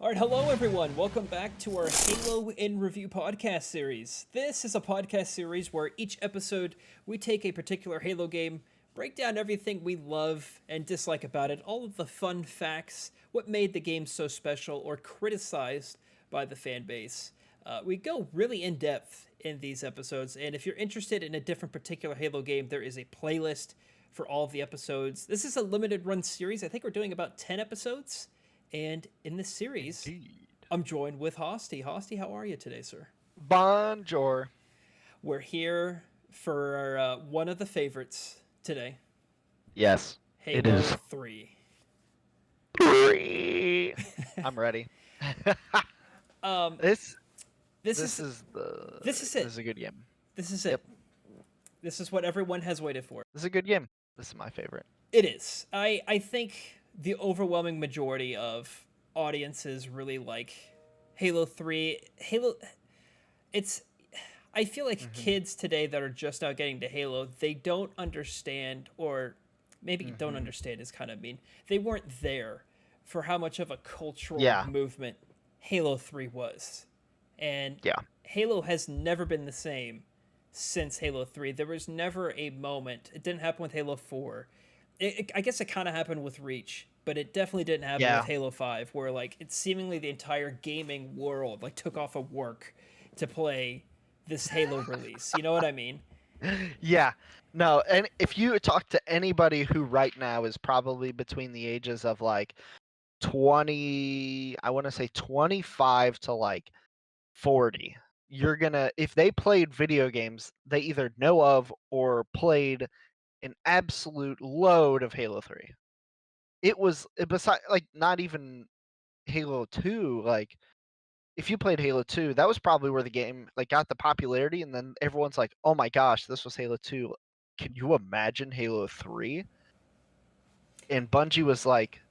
All right, hello everyone. Welcome back to our Halo in Review podcast series. This is a podcast series where each episode we take a particular Halo game, break down everything we love and dislike about it, all of the fun facts, what made the game so special or criticized by the fan base. We go really in depth in these episodes, and if you're interested in a different particular Halo game, there is a playlist for all of the episodes. This is a limited run series. I think we're doing about 10 episodes. And in this series, Indeed. I'm joined with Hosty. Hosty, how are you today, sir? Bonjour. We're here for one of the favorites today, Yes, it Halo is 3. free. I'm ready. Um, this this this is is the this is this it. is a good game. This is it. Yep. This is what everyone has waited for. This is a good game. This is my favorite. It is. I think the overwhelming majority of audiences really like Halo 3. It's I feel like kids today that are just now getting to Halo, they don't understand, or maybe don't understand is kind of mean. They weren't there for how much of a cultural Yeah. movement Halo 3 was. And Yeah. Halo has never been the same since Halo 3. There was never a moment. It didn't happen with Halo 4. I guess it kind of happened with Reach, but it definitely didn't happen Yeah. with Halo 5, where like it's seemingly the entire gaming world like took off of work to play this Halo release. You know what I mean? Yeah. No, and if you talk to anybody who right now is probably between the ages of like 20, I want to say 25 to like 40, if they played video games, they either know of or played an absolute load of Halo 3. Beside, like, not even Halo 2, like, if you played Halo 2, that was probably where the game like got the popularity, and then everyone's like, "Oh my gosh, this was Halo 2. Can you imagine Halo 3?" And Bungie was like,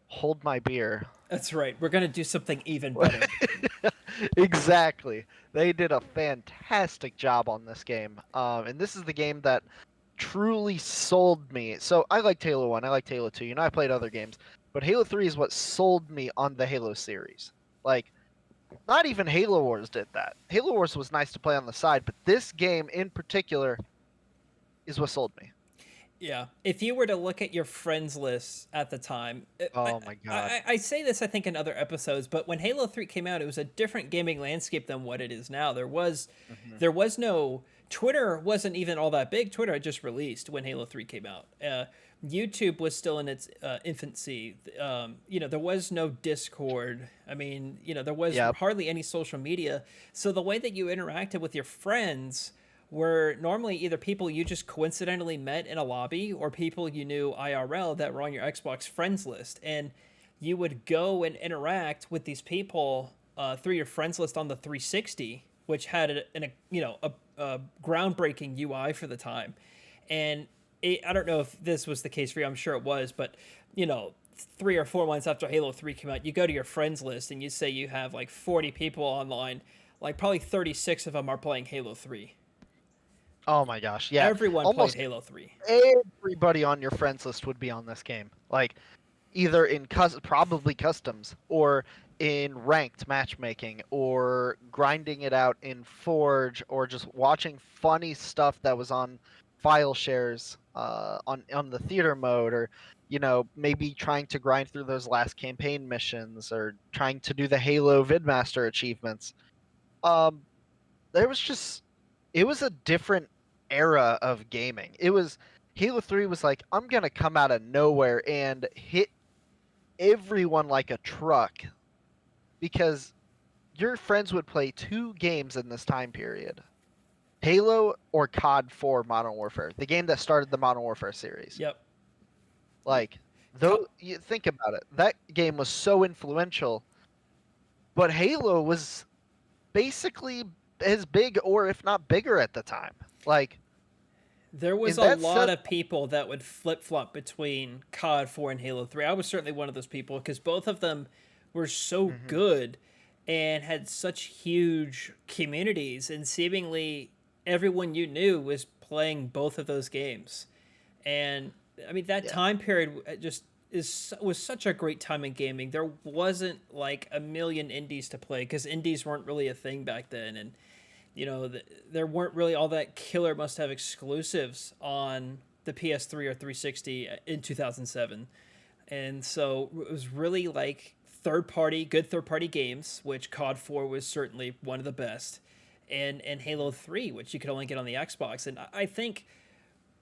"Hold my beer." That's right. We're gonna do something even better. Exactly. They did a fantastic job on this game. And this is the game that truly sold me. So I liked Halo 1, I liked Halo 2. I played other games, but Halo 3 is what sold me on the Halo series. Like, not even Halo Wars did that. Halo Wars was nice to play on the side, but this game in particular is what sold me. Yeah. If you were to look at your friends list at the time, Oh my god. I say this, I think, in other episodes, but when Halo 3 came out, it was a different gaming landscape than what it is now. There was no Twitter wasn't even all that big. Twitter had just released when Halo 3 came out. YouTube was still in its infancy. There was no Discord. I mean, there was Yep. hardly any social media. So the way that you interacted with your friends were normally either people you just coincidentally met in a lobby or people you knew IRL that were on your Xbox friends list. And you would go and interact with these people through your friends list on the 360, which had a groundbreaking UI for the time. And I don't know if this was the case for you. I'm sure it was, but 3 or 4 months after Halo 3 came out, you go to your friends list and you say you have like 40 people online, like probably 36 of them are playing Halo 3. Oh my gosh. Yeah. Everyone Almost played Halo 3. everybody on your friends list would be on this game. Like, either in probably customs, or in ranked matchmaking, or grinding it out in Forge, or just watching funny stuff that was on file shares on the theater mode, or maybe trying to grind through those last campaign missions, or trying to do the Halo Vidmaster achievements. There was just it was a different era of gaming. Halo 3 was like, I'm gonna come out of nowhere and hit everyone like a truck, because your friends would play 2 games in this time period: Halo or COD 4 Modern Warfare, the game that started the Modern Warfare series. Yep. Like, though, you think about it, that game was so influential, but Halo was basically as big, or if not bigger, at the time. Like, There was in a that lot sense, of people that would flip-flop between COD 4 and Halo 3. I was certainly one of those people because both of them were so good and had such huge communities, and seemingly everyone you knew was playing both of those games. And I mean, that yeah. time period just was such a great time in gaming. There wasn't like a million indies to play because indies weren't really a thing back then, and there weren't really all that killer must-have exclusives on the PS3 or 360 in 2007. And so it was really like good third party games, which COD 4 was certainly one of the best, and Halo 3, which you could only get on the Xbox. And I think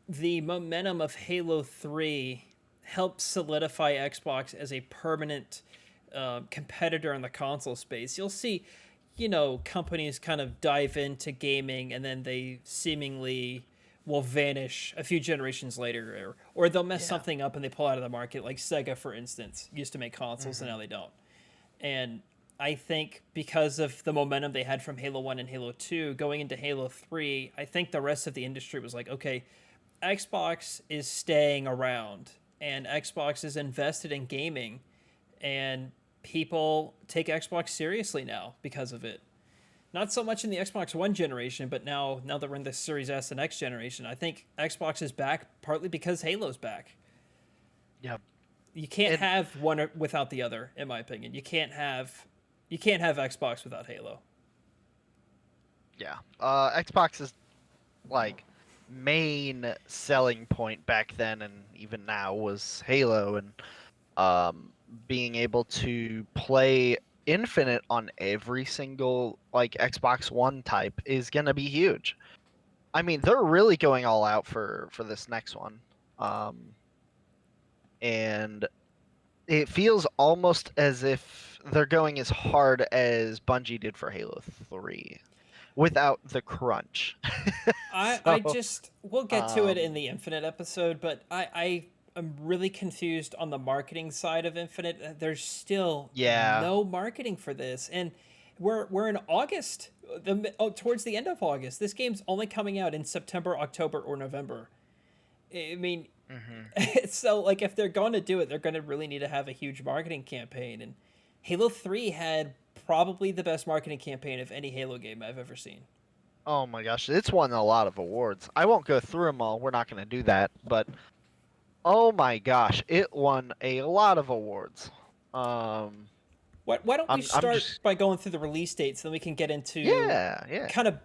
the momentum of Halo 3 helped solidify Xbox as a permanent competitor in the console space. You'll see, companies kind of dive into gaming and then they seemingly will vanish a few generations later, or they'll mess something up and they pull out of the market. Like Sega, for instance, used to make consoles and now they don't. And I think because of the momentum they had from Halo 1 and Halo 2 going into Halo 3, I think the rest of the industry was like, okay, Xbox is staying around and Xbox is invested in gaming, and people take Xbox seriously now because of it. Not so much in the Xbox One generation, but now that we're in the Series S and X generation, I think Xbox is back partly because Halo's back. Yep. You can't have one without the other, in my opinion. You can't have Xbox without Halo. Yeah. Xbox's like main selling point back then and even now was Halo, and being able to play Infinite on every single like Xbox One type is gonna be huge. I mean, they're really going all out for this next one, and it feels almost as if they're going as hard as Bungie did for Halo 3, without the crunch. We'll get to it in the Infinite episode, but I am really confused on the marketing side of Infinite. There's still no marketing for this, and we're in August, towards the end of August. This game's only coming out in September, October, or November. I mean, so like if they're going to do it, they're going to really need to have a huge marketing campaign. And Halo 3 had probably the best marketing campaign of any Halo game I've ever seen. Oh my gosh, it's won a lot of awards. I won't go through them all. We're not going to do that, but oh my gosh, it won a lot of awards. Why don't we start by going through the release dates, then we can get into kind of,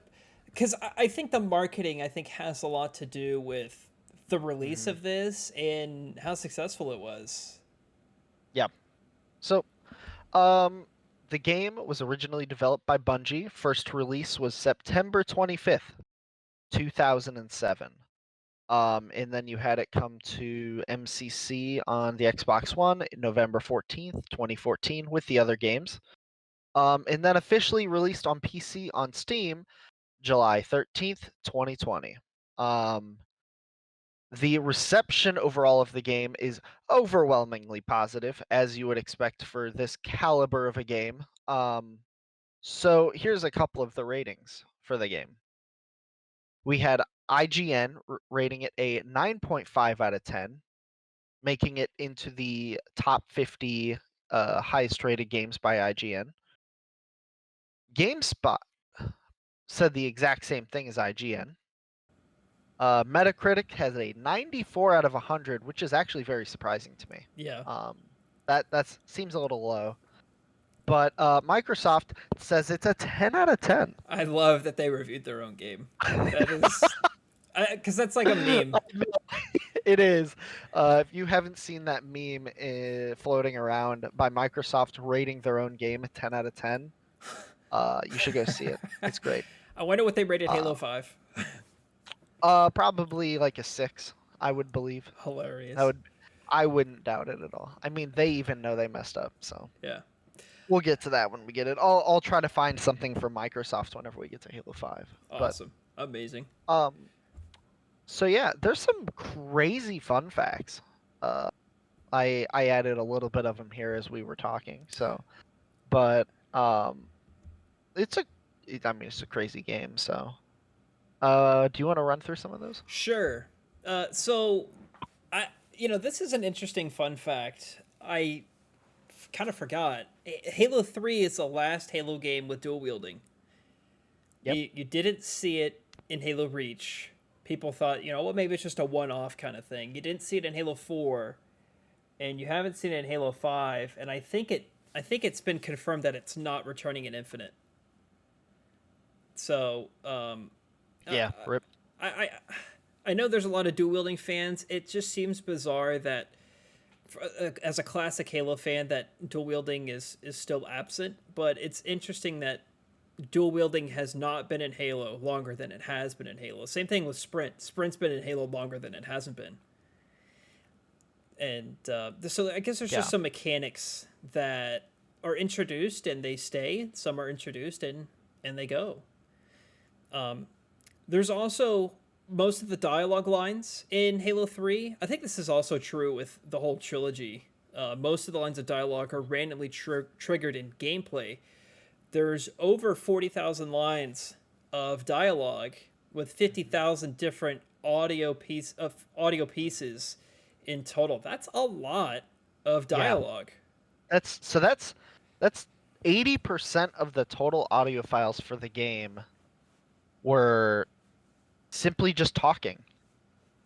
because I think the marketing has a lot to do with the release of this and how successful it was. Yeah. So, the game was originally developed by Bungie. First release was September 25th, 2007. And then you had it come to MCC on the Xbox One November 14th, 2014 with the other games. And then officially released on PC on Steam July 13th, 2020. The reception overall of the game is overwhelmingly positive, as you would expect for this caliber of a game. So here's a couple of the ratings for the game. We had IGN rating it a 9.5 out of 10, making it into the top 50 highest rated games by IGN. GameSpot said the exact same thing as IGN. Metacritic has a 94 out of 100, which is actually very surprising to me. Yeah. That seems a little low. But Microsoft says it's a 10 out of 10. I love that they reviewed their own game. That is, because that's like a meme. It is. If you haven't seen that meme floating around by Microsoft rating their own game a 10 out of 10, you should go see it. It's great. I wonder what they rated Halo 5. Probably like a 6, I would believe. Hilarious. I wouldn't doubt it at all. I mean, they even know they messed up, so. Yeah. We'll get to that when we get it. I'll try to find something for Microsoft whenever we get to Halo 5. Awesome. Amazing. So yeah, there's some crazy fun facts. I added a little bit of them here as we were talking. So, but it's a crazy game. So, do you want to run through some of those? Sure. So, this is an interesting fun fact. I kind of forgot. Halo 3 is the last Halo game with dual wielding. Yep. You didn't see it in Halo Reach. People thought, maybe it's just a one-off kind of thing. You didn't see it in Halo 4. and you haven't seen it in Halo 5, and I think it's been confirmed that it's not returning in Infinite. So, uh, Yeah, rip. I, I I know there's a lot of dual wielding fans. It just seems bizarre that, as a classic Halo fan, that dual wielding is still absent. But it's interesting that dual wielding has not been in Halo longer than it has been in Halo. Same thing with Sprint. Sprint's been in Halo longer than it hasn't been. And so I guess there's Yeah. just some mechanics that are introduced and they stay. Some are introduced and they go. There's also most of the dialogue lines in Halo 3. I think this is also true with the whole trilogy. Most of the lines of dialogue are randomly triggered in gameplay. There's over 40,000 lines of dialogue with 50,000 different audio pieces in total. That's a lot of Yeah. dialogue. That's 80% of the total audio files for the game were simply just talking.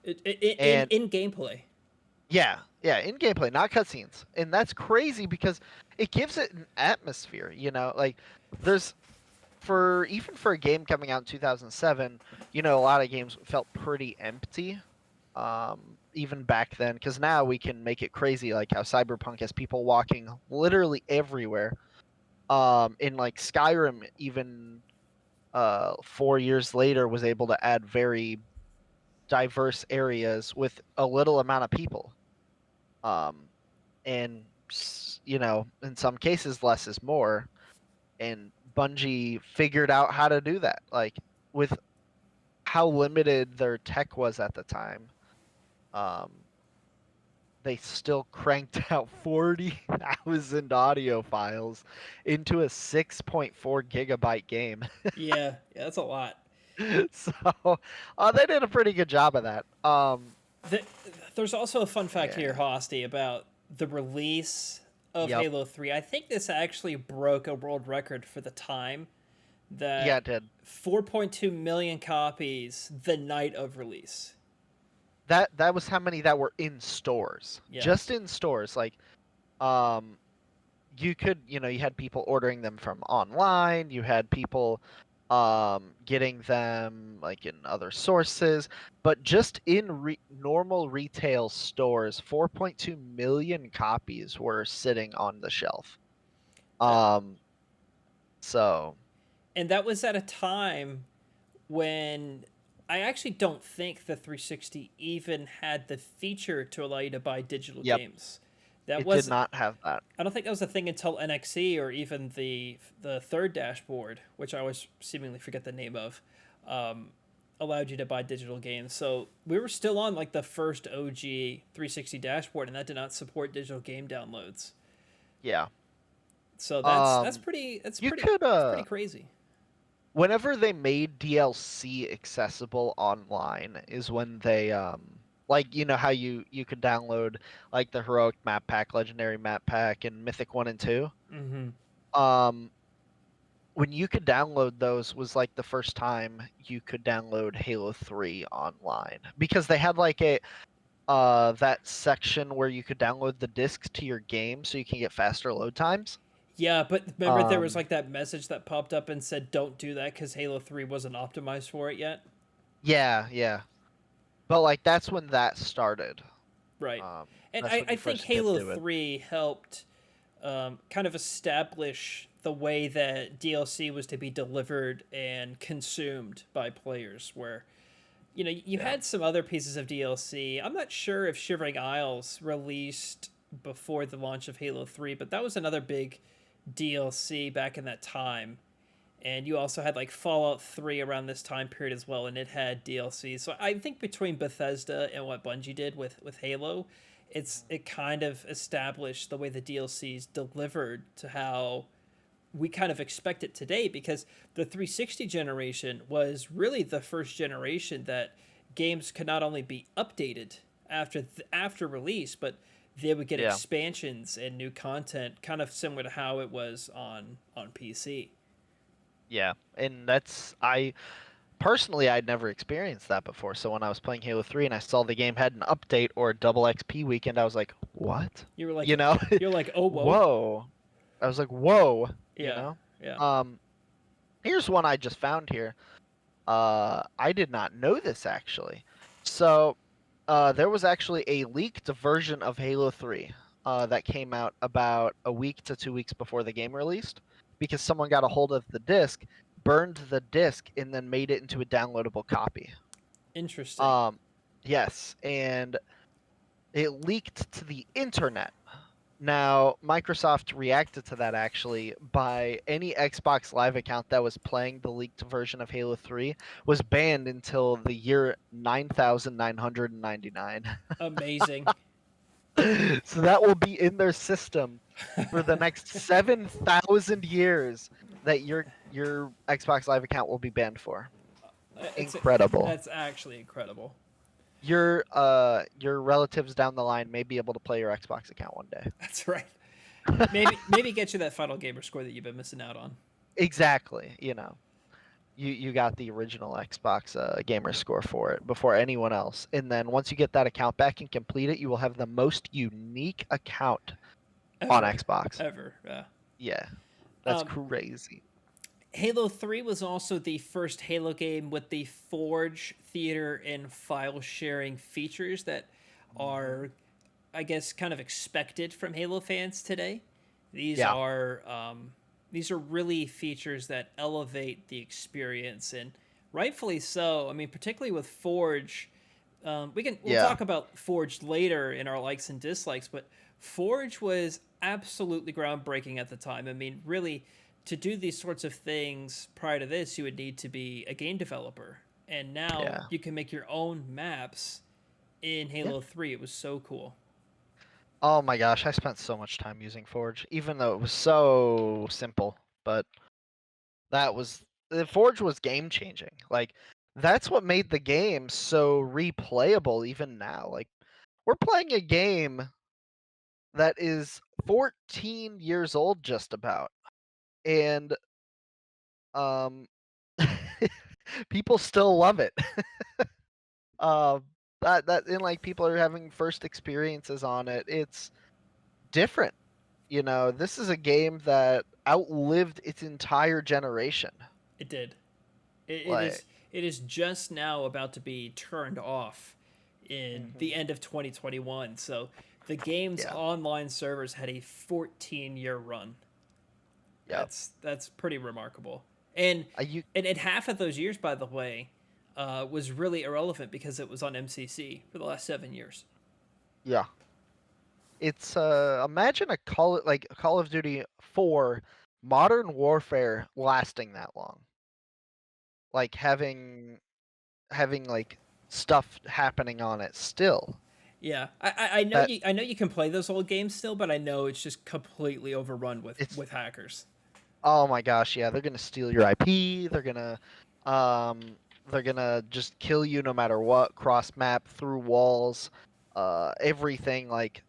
And In gameplay. yeah, in gameplay, not cutscenes. And that's crazy because it gives it an atmosphere, you know? Like there's for even for a game coming out in 2007, you know, a lot of games felt pretty empty. Even back then, because now we can make it crazy, like how Cyberpunk has people walking literally everywhere. In like Skyrim, even 4 years later, was able to add very diverse areas with a little amount of people. Um, and you know, in some cases, less is more. And Bungie figured out how to do that, like with how limited their tech was at the time. Um, they still cranked out 40,000 audio files into a 6.4 gigabyte game. Yeah, that's a lot. So they did a pretty good job of that. The, there's also a fun fact here, Yeah. Hosty, about the release of Yep. Halo 3. I think this actually broke a world record for the time Yeah, that it did. 4.2 million copies the night of release. That was how many that were in stores. Yeah. Just in stores. Like, um, you could, you know, you had people ordering them from online. You had people getting them like in other sources, but just in normal retail stores, 4.2 million copies were sitting on the shelf. That Um, so and that was at a time when I actually don't think the 360 even had the feature to allow you to buy digital yep, games. That it did was not have that. I don't think that was a thing until NXE or even the third dashboard, which I always seemingly forget the name of, um, allowed you to buy digital games. So we were still on like the first OG 360 dashboard, and that did not support digital game downloads. Yeah. So Um, you could that's pretty crazy. whenever they made DLC accessible online is when they like, you know how you could download like the heroic map pack, legendary map pack, and mythic 1 and 2. Mm-hmm. um when you could download those was like the first time you could download Halo 3 online, because they had like a that section where you could download the discs to your game so you can get faster load times. Yeah, but remember there was um like that message that popped up and said don't do that because Halo 3 wasn't optimized for it yet. yeah, but like that's when that started. Right. And That's when I you think first could Halo do it. 3 helped kind of establish the way that DLC was to be delivered and consumed by players. Where, you know, you Yeah. had some other pieces of DLC. I'm not sure if Shivering Isles released before the launch of Halo 3, but that was another big DLC back in that time. And you also had like Fallout 3 around this time period as well, and it had DLC. So I think between Bethesda and what Bungie did with Halo, it kind of established the way the DLCs delivered to how we kind of expect it today, because the 360 generation was really the first generation that games could not only be updated after release, but they would get Yeah. expansions and new content, kind of similar to how it was on PC. Yeah. And that's personally, I'd never experienced that before. So when I was playing Halo 3 and I saw the game had an update or a double XP weekend, I was like, what? You were like, You know? you're like, oh whoa, Whoa. I was like, whoa, you yeah, know? yeah. Um, Here's one I just found here. I did not know this actually. So, there was actually a leaked version of Halo 3 that came out about a week to 2 weeks before the game released because someone got a hold of the disc, burned the disc, and then made it into a downloadable copy. Interesting. Um, yes, and it leaked to the internet. Now, Microsoft reacted to that actually by any Xbox Live account that was playing the leaked version of Halo 3 was banned until the year 9999. Amazing. So that will be in their system for the next 7,000 years that your Xbox Live account will be banned for. It's Incredible. that's actually incredible. Your relatives down the line may be able to play your Xbox account one day. That's right. Maybe get you that final gamer score that you've been missing out on. Exactly, you know. You got the original Xbox gamer score for it before anyone else. And then once you get that account back and complete it, you will have the most unique account on Ever, Xbox. ever. Yeah. Yeah. That's Um, crazy. Halo 3 was also the first Halo game with the Forge, Theater, and file sharing features that are, I guess, kind of expected from Halo fans today. These Yeah. are these are really features that elevate the experience, and rightfully so. I mean, particularly with Forge, we'll Yeah. talk about Forge later in our likes and dislikes, but Forge was absolutely groundbreaking at the time. I mean, really, to do these sorts of things prior to this, you would need to be a game developer, and now Yeah. you can make your own maps in Yeah. Halo 3. It was so cool. Oh my gosh, I spent so much time using Forge, even though it was so simple. But that was the Forge was game changing. Like that's what made the game so replayable even now. Like we're playing a game that is 14 years old just about. And um people still love it. uh that and like people are having first experiences on it. It's different. You know, this is a game that outlived its entire generation. It did. It Like, is. It is just now about to be turned off in the mhm, end of 2021. So the game's yeah, online servers had a 14-year run. yep. That's pretty remarkable. And You, and half of those years, by the way, was really irrelevant because it was on MCC for the last 7 years. yeah. It's imagine a Call of Duty 4 Modern Warfare lasting that long. Like having like stuff happening on it still. Yeah, I know That you can play those old games still, but I know it's just completely overrun it's with hackers. oh my gosh, yeah, they're gonna steal your IP. Um, they're gonna just kill you no matter what. Cross map through walls, everything like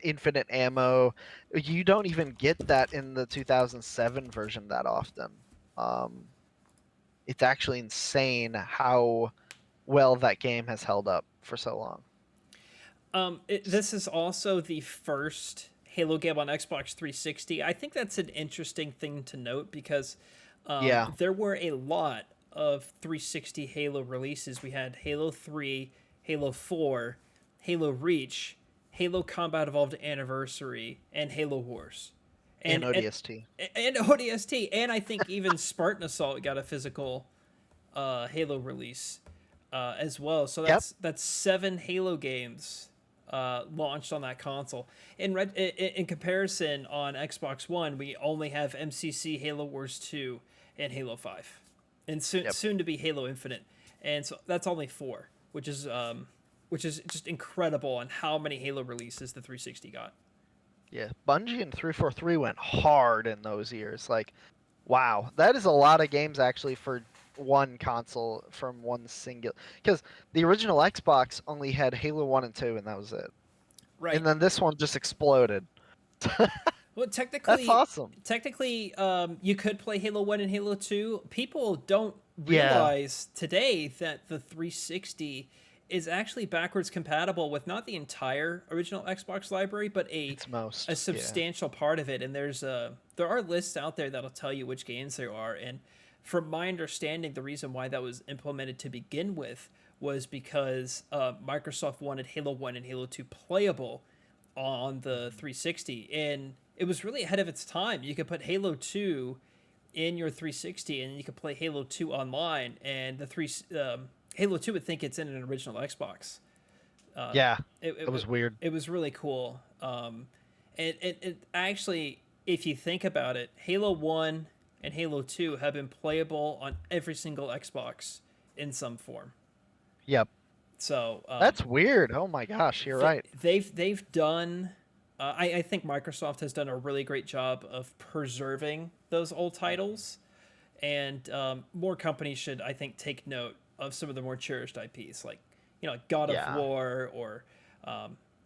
infinite ammo. You don't even get that in the 2007 version that often. Um, it's actually insane how well that game has held up for so long. This is also the first Halo game on Xbox 360. I think that's an interesting thing to note because Yeah, there were a lot of 360 Halo releases. We had Halo 3, Halo 4, Halo Reach, Halo Combat Evolved Anniversary, and Halo Wars. and And and ODST. and ODST, and I think even Spartan Assault got a physical Halo release as well. So Yep. that's 7 Halo games launched on that console. In comparison, on Xbox One, we only have MCC, Halo Wars 2, and Halo 5, and Yep. soon to be Halo Infinite, and so that's only 4, which is just incredible on how many Halo releases the 360 got. Yeah, Bungie and 343 went hard in those years. Like, wow, that is a lot of games actually for one console from one single. Because the original Xbox only had Halo 1 and 2, and that was it. Right. And then this one just exploded. Well, That's awesome. technically, you could play Halo 1 and Halo 2. People don't Yeah, realized today that the 360 is actually backwards compatible with not the entire original Xbox library, but it's a most. Yeah. substantial part of it. And there are lists out there that'll tell you which games there are. And from my understanding, the reason why that was implemented to begin with was because Microsoft wanted Halo 1 and Halo 2 playable on the Mhm. 360, and it was really ahead of its time. You could put Halo 2 in your 360, and you could play Halo 2 online, and Halo 2 would think it's in an original Xbox. Uh, Yeah, it, it it, was weird. it was really cool. And actually, if you think about it, Halo 1 and Halo 2 have been playable on every single Xbox in some form. Yep. So That's weird. Oh my gosh, you're right. they've done. I think Microsoft has done a really great job of preserving those old Mhm. titles, and more companies should, I think, take note of some of the more cherished IPs, like God of Yeah. War, or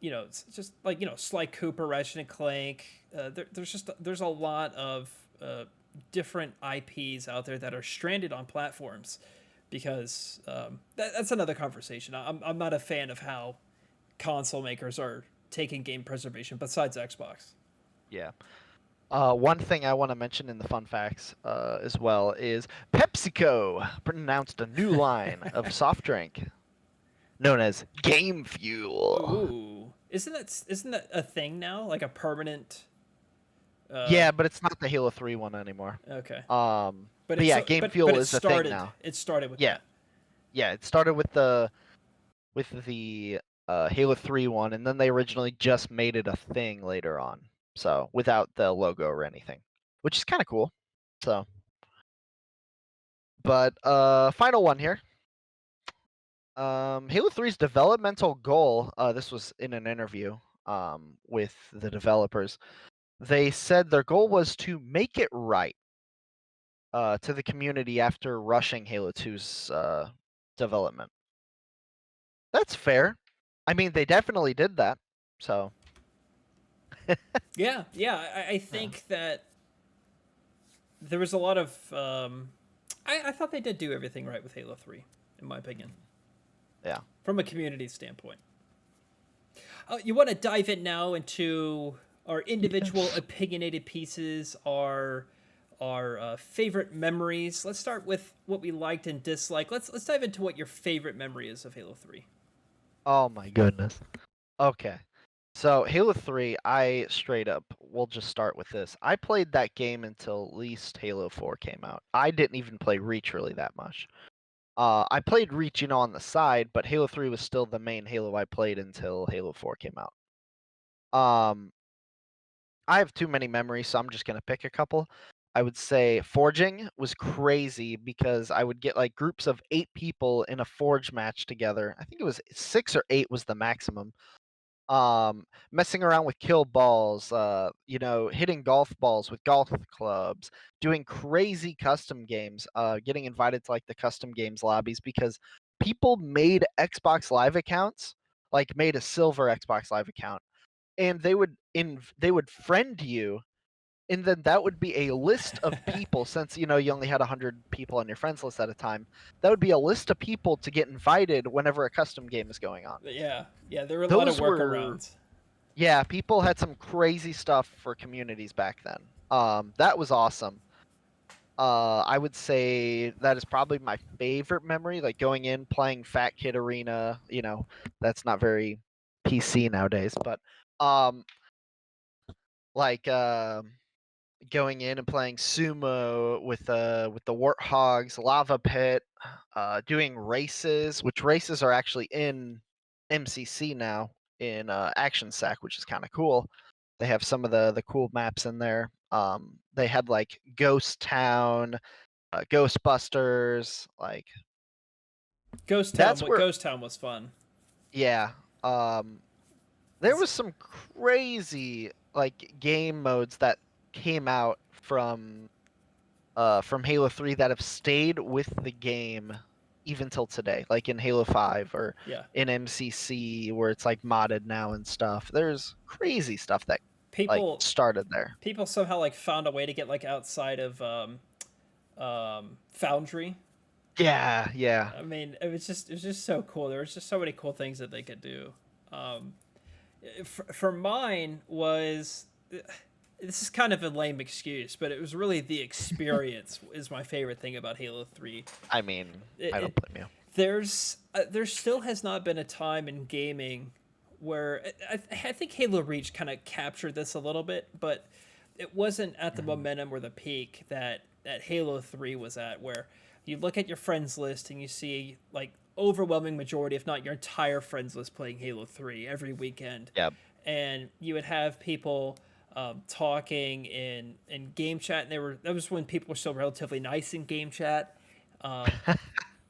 it's just like Sly Cooper, Ratchet and Clank. There's a lot of different IPs out there that are stranded on platforms because that's another conversation. I'm not a fan of how console makers are taking game preservation besides Xbox. Yeah. One thing I want to mention in the fun facts as well is PepsiCo announced a new line of soft drink known as Game Fuel. Ooh, isn't that a thing now? Like a permanent? Uh, Yeah, but it's not the Halo 3 one anymore. okay, but But yeah, Game but Fuel it is a thing started. now. It started with Yeah, that. yeah, it started with the Halo 3 one, and then they originally just made it a thing later on. So without the logo or anything, which is kind of cool. So, but final one here. Halo 3's developmental goal. This was in an interview with the developers. They said their goal was to make it right to the community after rushing Halo 2's development. That's fair. I mean, they definitely did that. So, Yeah, yeah. I yeah. think that there was a lot of. I thought they did do everything right with Halo 3, in my opinion, Yeah. from a community standpoint. You want to dive in now into our individual Yes. opinionated pieces, our favorite memories. Let's start with what we liked and disliked. Let's dive into what your favorite memory is of Halo 3. Oh my goodness. Okay. So Halo 3, I straight up, we'll just start with this. I played that game until at least Halo 4 came out. I didn't even play Reach really that much. I played Reach, on the side, but Halo 3 was still the main Halo I played until Halo 4 came out. Um, I have too many memories, so I'm just gonna pick a couple. I would say forging was crazy because I would get like groups of 8 people in a forge match together. I think it was 6 or 8 was the maximum. Messing around with kill balls, hitting golf balls with golf clubs, doing crazy custom games, getting invited to like the custom games lobbies because people made Xbox Live accounts, like made a silver Xbox Live account, and they would friend you, and then that would be a list of people. Since you only had 100 people on your friends list at a time, that would be a list of people to get invited whenever a custom game is going on. But yeah, yeah, there were a lot of Those were workarounds. Yeah, people had some crazy stuff for communities back then. That was awesome. I would say that is probably my favorite memory, like going in playing Fat Kid Arena. That's not very PC nowadays, but um, like going in and playing sumo with the warthogs, lava pit, doing races, which races are actually in MCC now in Action Sack, which is kind of cool. They have some of the cool maps in there. They had like Ghost Town, Ghostbusters, like that's where Ghost Town was fun. yeah. Um, there was some crazy like game modes that came out from Halo 3 that have stayed with the game even till today, like in Halo 5 or Yeah, in MCC where it's like modded now and stuff. There's crazy stuff that like people started there. people somehow like found a way to get like outside of Foundry. Yeah, yeah. I mean, it was just so cool. There was just so many cool things that they could do. Um, for mine was this is kind of a lame excuse, but it was really the experience is my favorite thing about Halo 3. I mean, I don't It blame you. there still has not been a time in gaming where I think Halo Reach kind of captured this a little bit, but it wasn't at the Mhm. momentum or the peak that Halo 3 was at, where you look at your friends list and you see like overwhelming majority, if not your entire friends list, playing Halo 3 every weekend, Yeah. and you would have people talking in game chat, and that was when people were still relatively nice in game chat. Um,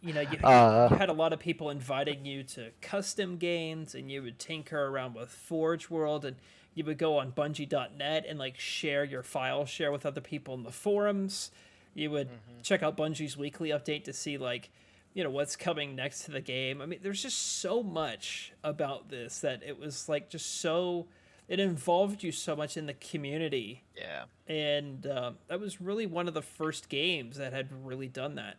you uh, had a lot of people inviting you to custom games, and you would tinker around with Forge World, and you would go on Bungie.net and like share your file share with other people in the forums. You would mhm. check out Bungie's weekly update to see like what's coming next to the game. I mean, there's just so much about this that it was like just so it involved you so much in the community, Yeah. and that was really one of the first games that had really done that.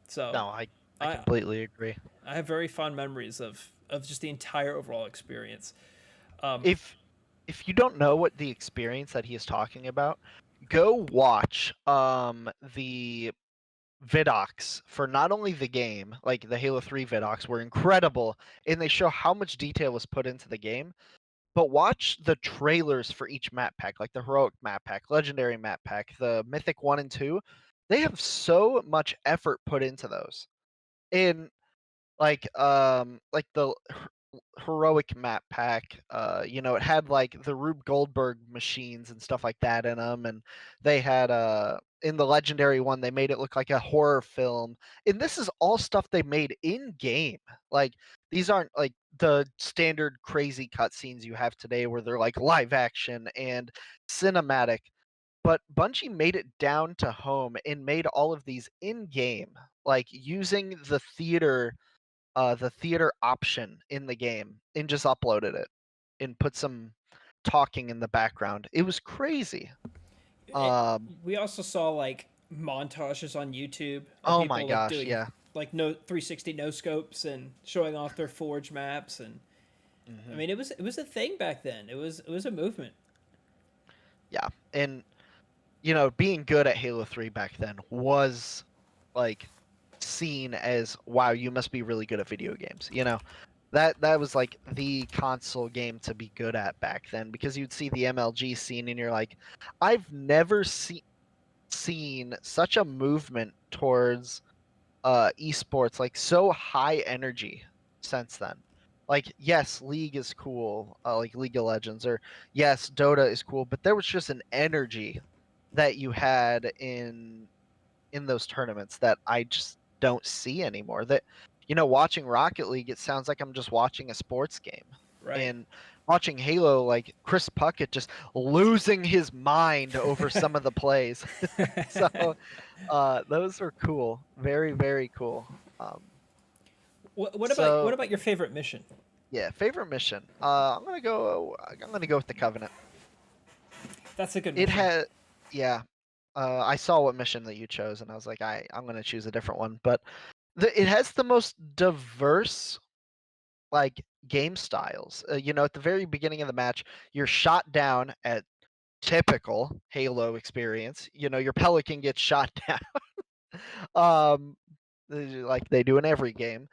So No, I I completely agree. I have very fond memories of just the entire overall experience. Um, If if you don't know what the experience that he is talking about, go watch the vidocs for not only the game, like the Halo 3 vidocs were incredible, and they show how much detail was put into the game. But watch the trailers for each map pack, like the heroic map pack, legendary map pack, the mythic 1 and 2. They have so much effort put into those. And like the heroic map pack, it had like the Rube Goldberg machines and stuff like that in them, and they had in the legendary one they made it look like a horror film, and this is all stuff they made in game. Like these aren't like the standard crazy cutscenes you have today where they're like live action and cinematic, but Bungie made it down to home and made all of these in game, like using the theater option in the game and just uploaded it and put some talking in the background. It was crazy. Um, we also saw like montages on YouTube of oh my people like gosh, doing yeah. like no 360 no scopes and showing off their Forge maps, and I Hmm. mean it was a thing back then. It was a movement. Yeah. And being good at Halo 3 back then was like seen as wow, you must be really good at video games. That was like the console game to be good at back then because you'd see the MLG scene and you're like, I've never seen such a movement towards esports, like so high energy since then. Like yes, League is cool, like League of Legends, or yes, Dota is cool, but there was just an energy that you had in those tournaments that I just don't see anymore. That watching Rocket League, it sounds like I'm just watching a sports game. Right. And watching Halo, like Chris Puckett just losing his mind over some of the plays. So those were cool. Very, very cool. What So about your favorite mission? yeah, favorite mission. I'm gonna go with the Covenant. That's a good It mission. had yeah. I saw what mission that you chose and I was like, I'm gonna choose a different one. But it has the most diverse like game styles. At the very beginning of the match, you're shot down at typical Halo experience. Your Pelican gets shot down. um like they do in every game.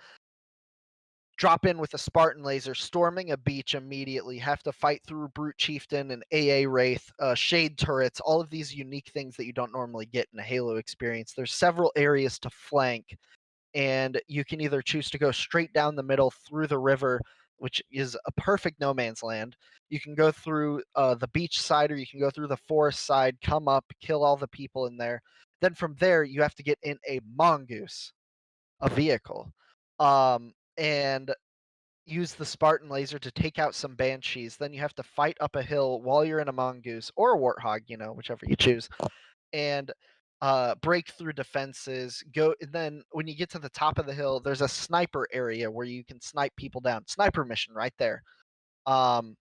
Drop in with a Spartan laser, storming a beach immediately, have to fight through Brute Chieftain and AA Wraith, Shade turrets, all of these unique things that you don't normally get in a Halo experience. There's several areas to flank, and you can either choose to go straight down the middle through the river, which is a perfect no man's land. You can go through the beach side, or you can go through the forest side, come up, kill all the people in there. Then from there, you have to get in a mongoose, a vehicle. And use the Spartan laser to take out some banshees. Then you have to fight up a hill while you're in a mongoose or a warthog, whichever you choose, and break through defenses. Go. And then when you get to the top of the hill, there's a sniper area where you can snipe people down. Sniper mission right there. Um,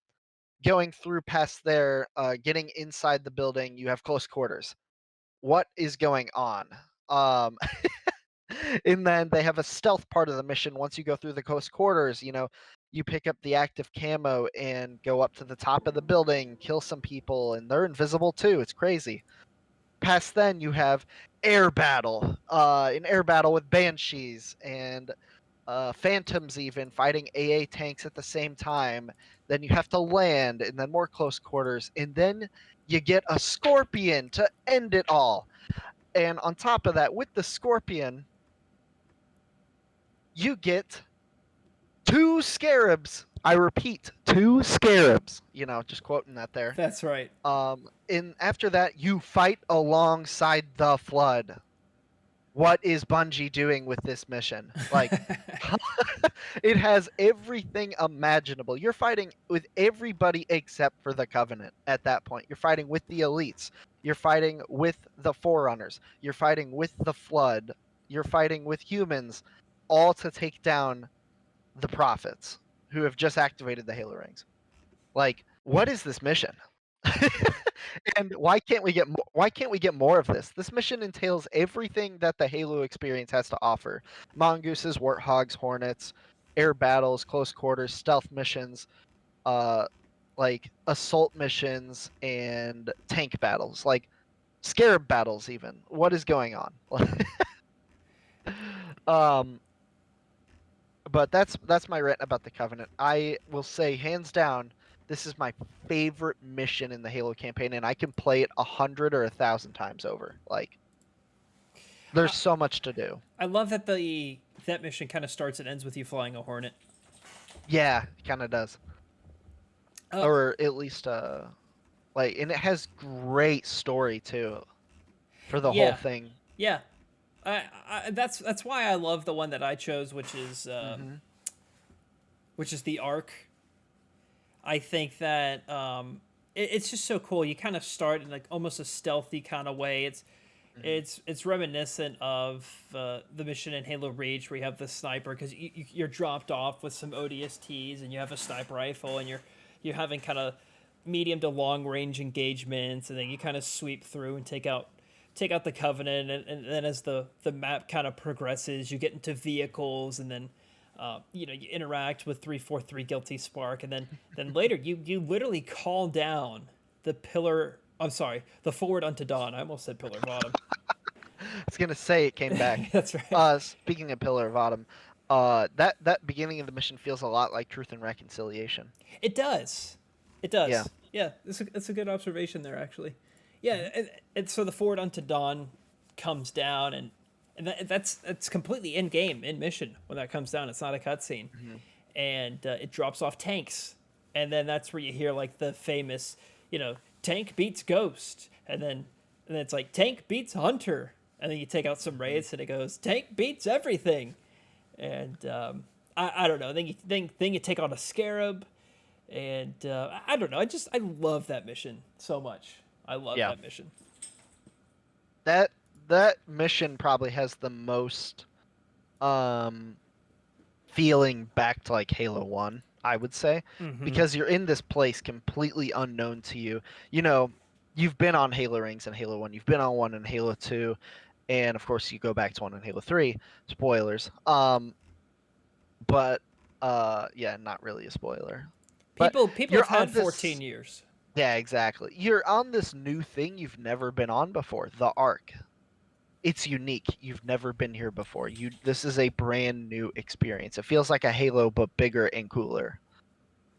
Going through past there, getting inside the building, you have close quarters. What is going on? Um, And then they have a stealth part of the mission. Once you go through the close quarters, you pick up the active camo and go up to the top of the building, kill some people, and they're invisible too. It's crazy. Past then, you have an air battle with banshees and phantoms, even fighting AA tanks at the same time. Then you have to land, and then more close quarters, and then you get a scorpion to end it all. And on top of that, with the scorpion, you get two scarabs. I repeat, two scarabs. Just quoting that there. That's right. And after that, you fight alongside the Flood. What is Bungie doing with this mission? Like, it has everything imaginable. You're fighting with everybody except for the Covenant at that point. You're fighting with the elites. You're fighting with the Forerunners. You're fighting with the Flood. You're fighting with humans, all to take down the Prophets who have just activated the Halo rings. Like, what is this mission? And why can't we get more of this? This mission entails everything that the Halo experience has to offer: mongooses, warthogs, hornets, air battles, close quarters, stealth missions, like assault missions, and tank battles, like scarab battles. Even what is going on? But that's my rant about the Covenant. I will say, hands down, this is my favorite mission in the Halo campaign, and I can play it 100 or 1,000 times over. Like, there's so much to do. I love that that mission kind of starts and ends with you flying a Hornet. Yeah, it kind of does. Or at least, and it has great story too, for the whole thing. Yeah, that's why I love the one that I chose, which is the Ark. I think that it's just so cool. You kind of start in like almost a stealthy kind of way. It's reminiscent of the mission in Halo Reach where you have the sniper, because you're dropped off with some ODSTs and you have a sniper rifle, and you're having kind of medium to long range engagements, and then you kind of sweep through and take out the Covenant, and then as the map kind of progresses, you get into vehicles, and then you interact with 343 Guilty Spark, and then later you literally call down the pillar. I'm sorry, the Forward Unto Dawn. I almost said Pillar of Autumn. I was gonna say it came back. That's right. Speaking of Pillar of Autumn, that beginning of the mission feels a lot like Truth and Reconciliation. It does. It does. Yeah. Yeah. It's a good observation there, actually. Yeah, and so the Forward Unto Dawn comes down, and that's completely in game, in mission when that comes down. It's not a cutscene, and it drops off tanks, and then that's where you hear like the famous, tank beats ghost, and then it's like tank beats hunter, and then you take out some raids, and it goes tank beats everything, and I don't know. Then you take on a scarab, and I don't know. I love that mission so much. I love that mission. That mission probably has the most feeling back to like Halo 1, I would say, because you're in this place completely unknown to you. You've been on Halo rings in Halo 1, you've been on one in Halo 2, and of course you go back to one in Halo 3. Spoilers. But yeah, not really a spoiler. People have had 14 years. Yeah, exactly. You're on this new thing you've never been on before, the Ark. It's unique. You've never been here before. This is a brand new experience. It feels like a Halo, but bigger and cooler.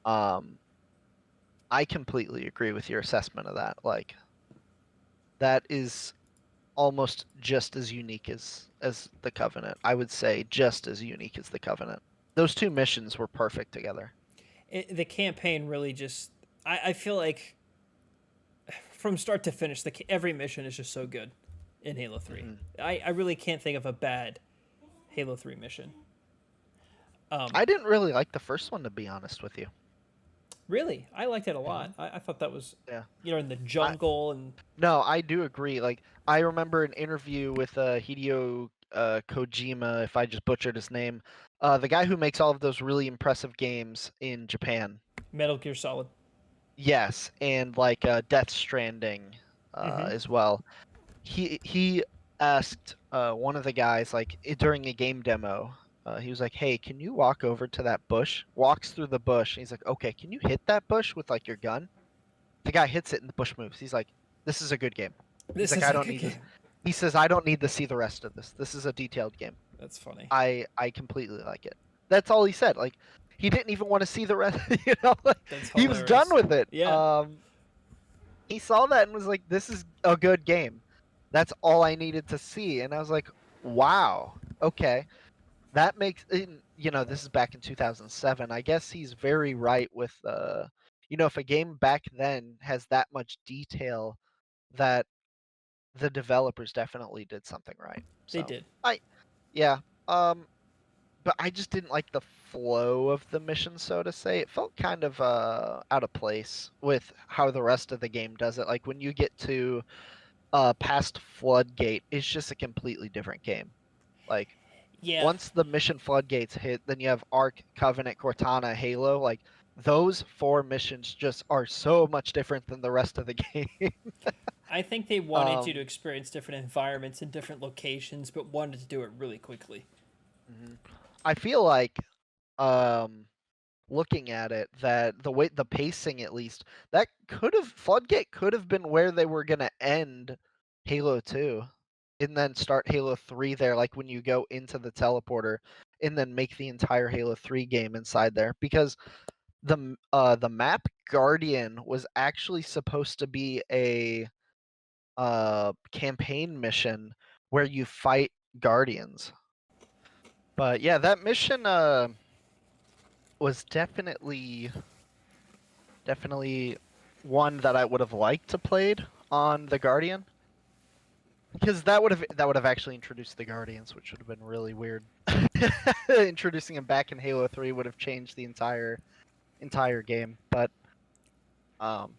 I completely agree with your assessment of that. Like, that is almost just as unique as the Covenant. I would say just as unique as the Covenant. Those two missions were perfect together. The campaign really just... I feel like from start to finish, every mission is just so good in Halo 3. I really can't think of a bad Halo 3 mission. I didn't really like the first one, to be honest with you. Really? I liked it a lot. I thought that was, in the jungle. No, I do agree. Like, I remember an interview with Hideo Kojima, if I just butchered his name, the guy who makes all of those really impressive games in Japan. Metal Gear Solid. Yes, and like Death Stranding as well. He asked one of the guys like during a game demo. He was like, "Hey, can you walk over to that bush?" Walks through the bush. And he's like, "Okay, can you hit that bush with like your gun?" The guy hits it and the bush moves. He's like, "This is a good game." He's This like, is "I a don't good need this." game. He says, "I don't need to see the rest of this. This is a detailed game. That's funny. I completely like it." That's all he said. Like, he didn't even want to see the rest. You know, like, That's he was done hilarious. with it. Yeah. He saw that and was like, "This is a good game. That's all I needed to see." And I was like, "Wow, okay, that makes you know." This is back in 2007. I guess he's very right with you know, if a game back then has that much detail, that the developers definitely did something right. They So did. I, yeah, um, but I just didn't like the flow of the mission, so to say. It felt kind of out of place with how the rest of the game does it. Like when you get to past Floodgate, it's just a completely different game. Like Yeah. once the mission floodgates hit, then you have Ark, Covenant, Cortana, Halo. Like those four missions just are so much different than the rest of the game. I think they wanted you to um, experience different environments and different locations, but wanted to do it really quickly. mhm. I feel like um, looking at it that the way the pacing at least that could have Floodgate could have been where they were gonna end Halo 2 and then start Halo 3 there, like when you go into the teleporter and then make the entire Halo 3 game inside there, because the map Guardian was actually supposed to be a campaign mission where you fight Guardians. But yeah, that mission was definitely one that I would have liked to played on the Guardian, because that would have actually introduced the Guardians, which would have been really weird. Introducing them back in Halo 3 would have changed the entire game. But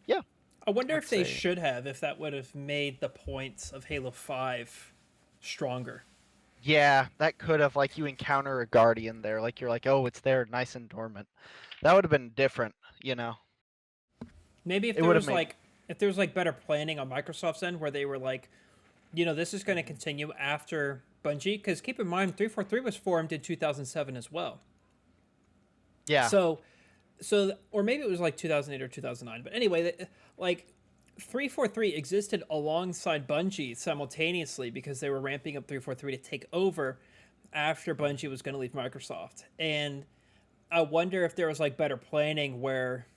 yeah, I wonder I'd if they say should have, if that would have made the points of Halo 5 stronger. yeah, that could have, like, you encounter a Guardian there, like you're like, oh, it's there, nice and dormant. That would have been different, you know. Maybe It would have made. if there was like better planning on Microsoft's end where they were like, this is going to continue after Bungie, because keep in mind 343 was formed in 2007 as well. Yeah. So or maybe it was like 2008 or 2009, but anyway, like 343 existed alongside Bungie simultaneously because they were ramping up 343 to take over after Bungie was going to leave Microsoft. And I wonder if there was like better planning where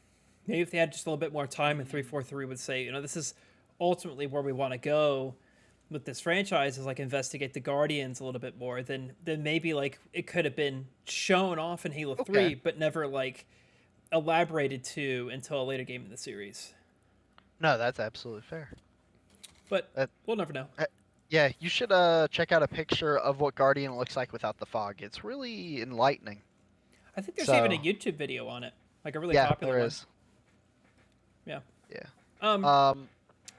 maybe if they had just a little bit more time and 343 would say, this is ultimately where we want to go with this franchise, is like investigate the Guardians a little bit more, then maybe like it could have been shown off in Halo 3 Okay. but never like elaborated to until a later game in the series. No, that's absolutely fair. But That we'll never know. Yeah, you should check out a picture of what Guardian looks like without the fog. It's really enlightening. I think there's even a So YouTube video on it, like a really yeah, popular there one. is. Yeah. Yeah. Um, Um,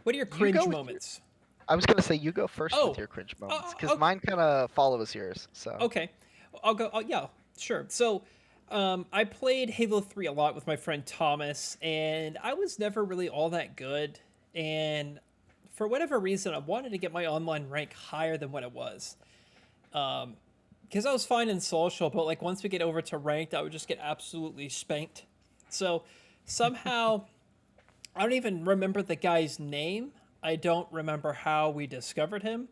what are your you go cringe with your. moments? I was gonna say you go first with Oh, your cringe moments, because okay. mine kind of follows yours. So Okay, I'll go. Yeah, sure. So, I played Halo 3 a lot with my friend Thomas, and I was never really all that good. And for whatever reason, I wanted to get my online rank higher than what it was. Because I was fine in social, but like once we get over to ranked, I would just get absolutely spanked. So somehow, I don't even remember the guy's name. I don't remember how we discovered him.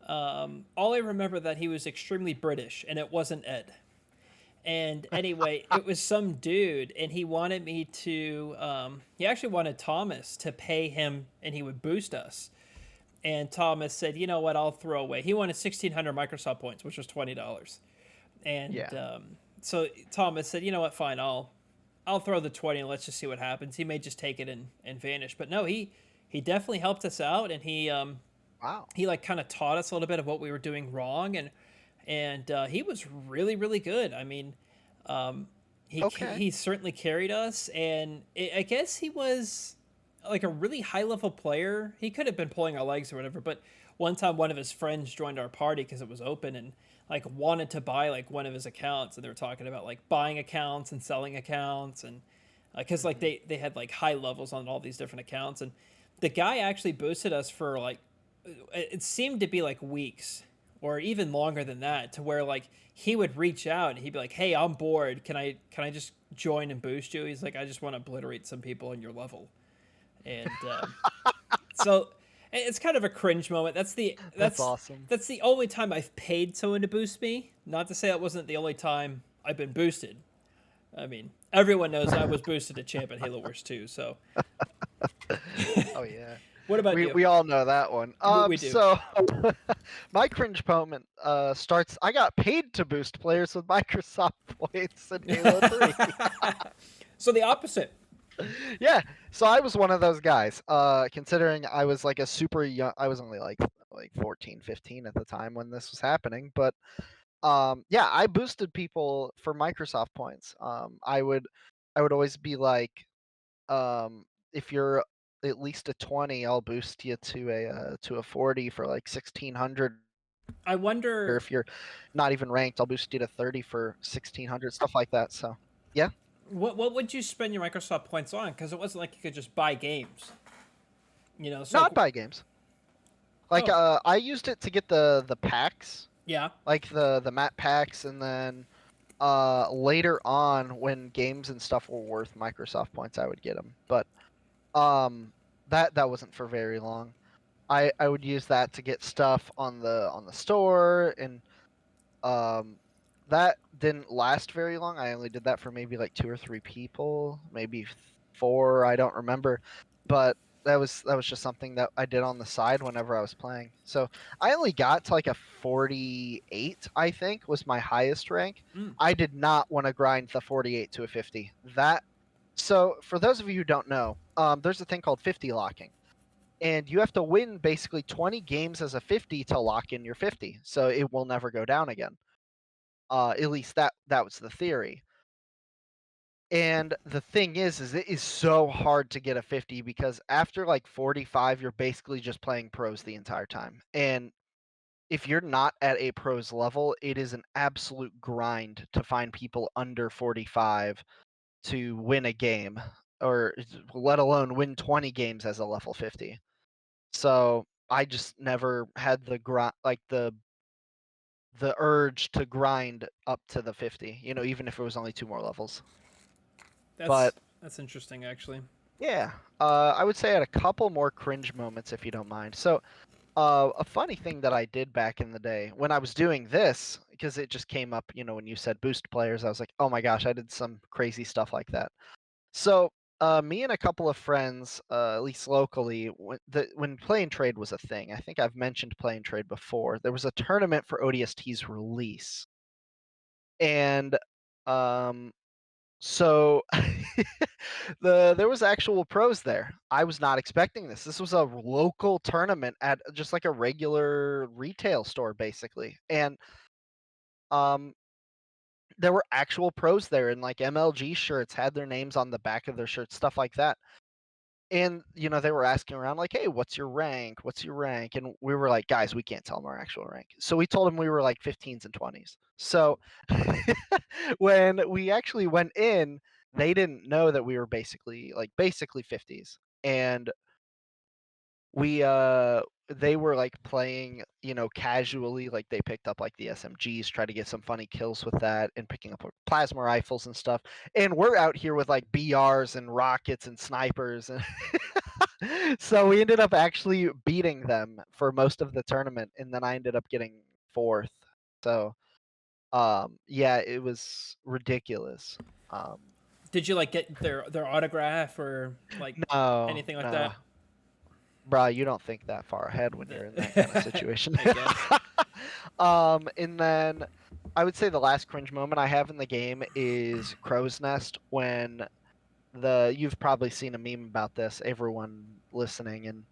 All I remember that he was extremely British, and it wasn't Ed. And anyway, it was some dude, and he wanted me to. He actually wanted Thomas to pay him, and he would boost us. And Thomas said, "You know what? I'll throw away." He wanted 1,600 Microsoft points, which was $20. And yeah. so Thomas said, "You know what? Fine, I'll throw the 20 and let's just see what happens." He may just take it and vanish, but no, he definitely helped us out, and Wow. he like kind of taught us a little bit of what we were doing wrong, and he was really really good. I mean, Okay. he certainly carried us, and I guess he was like a really high level player. He could have been pulling our legs or whatever, but one time one of his friends joined our party because it was open and like wanted to buy like one of his accounts, and they were talking about like buying accounts and selling accounts, and because like they had like high levels on all these different accounts, and the guy actually boosted us for like it seemed to be like weeks or even longer than that, to where like he would reach out and he'd be like, "Hey, I'm bored. Can I just join and boost you?" He's like, "I just want to obliterate some people on your level." And so it's kind of a cringe moment. That's awesome. That's the only time I've paid someone to boost me. Not to say that wasn't the only time I've been boosted. I mean, everyone knows I was boosted to champ in Halo Wars 2. So, Oh yeah. what about We you? we all know that one. We do. So my cringe moment starts. I got paid to boost players with Microsoft points in Halo 3. So the opposite. Yeah, so I was one of those guys. Considering I was like a super young, I was only like 14, 15 at the time when this was happening, but yeah, I boosted people for Microsoft points. I would always be like, if you're at least a 20, I'll boost you to a 40 for like 1600. I Or wonder if you're not even ranked, I'll boost you to 30 for 1600, stuff like that. So yeah, what would you spend your Microsoft points on? Because it wasn't like you could just buy games. So like, not buy games. Like oh I used it to get the packs, yeah, like the map packs, and then later on when games and stuff were worth Microsoft points, I would get them. But um that wasn't for very long. I would use that to get stuff on the store, and um that didn't last very long. I only did that for maybe like 2 or 3 people, maybe 4, I don't remember. But that was just something that I did on the side whenever I was playing. So I only got to like a 48, I think, was my highest rank. mm. I did not want to grind the 48 to a 50. So for those of you who don't know, there's a thing called 50 locking. And you have to win basically 20 games as a 50 to lock in your 50. So it will never go down again. At least that was the theory. And the thing is it is so hard to get a 50 because after like 45, you're basically just playing pros the entire time. And if you're not at a pros level, it is an absolute grind to find people under 45 to win a game, or let alone win 20 games as a level 50. So I just never had the grind, like the urge to grind up to the 50, even if it was only 2 more levels. that's But that's interesting actually. yeah, I would say I had a couple more cringe moments if you don't mind. So, a funny thing that I did back in the day when I was doing this, because it just came up, when you said boost players, I was like, oh my gosh, I did some crazy stuff like that. So, me and a couple of friends, at least locally, when play and trade was a thing, I think I've mentioned play and trade before. There was a tournament for ODST's release, and um, so there was actual pros there. I was not expecting this. This was a local tournament at just like a regular retail store, basically, and um, there were actual pros there in like MLG shirts, had their names on the back of their shirts, stuff like that. And they were asking around like, "Hey, what's your rank? What's your rank?" And we were like, "Guys, we can't tell them our actual rank." So we told them we were like 15s and 20s. So when we actually went in, they didn't know that we were basically 50s. And they were like playing, casually, like they picked up like the SMGs, try to get some funny kills with that, and picking up plasma rifles and stuff. And we're out here with like BRs and rockets and snipers, and so we ended up actually beating them for most of the tournament, and then I ended up getting fourth. So yeah, it was ridiculous. Um Did you like get their autograph or like no, anything like no. that? Bruh, you don't think that far ahead when you're in that kind of situation. I guess. And then I would say the last cringe moment I have in the game is Crow's Nest, when you've probably seen a meme about this, everyone listening, and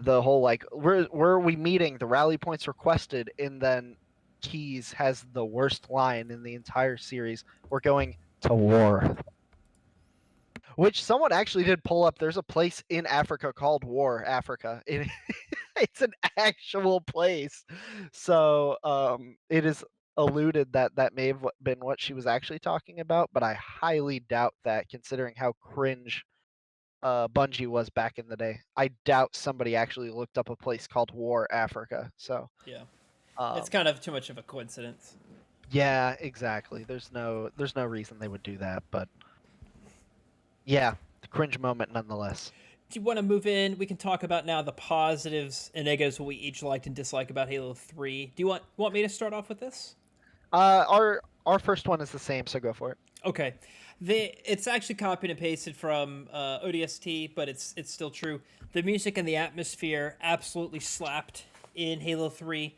the whole like, where are we meeting? The rally points requested, and then Keys has the worst line in the entire series. We're going to war. Which someone actually did pull up. There's a place in Africa called War, Africa. It's an actual place. So it is alluded that that may have been what she was actually talking about, but I highly doubt that, considering how cringe Bungie was back in the day. I doubt somebody actually looked up a place called War Africa. So, Yeah. It's um, kind of too much of a coincidence. yeah, exactly. There's no reason they would do that, but yeah, the cringe moment nonetheless. Do you want to move in? We can talk about now the positives and negatives what we each liked and disliked about Halo 3. Do you want me to start off with this? Our first one is the same, so go for it. Okay. It's actually copied and pasted from ODST, but it's still true. The music and the atmosphere absolutely slapped in Halo 3.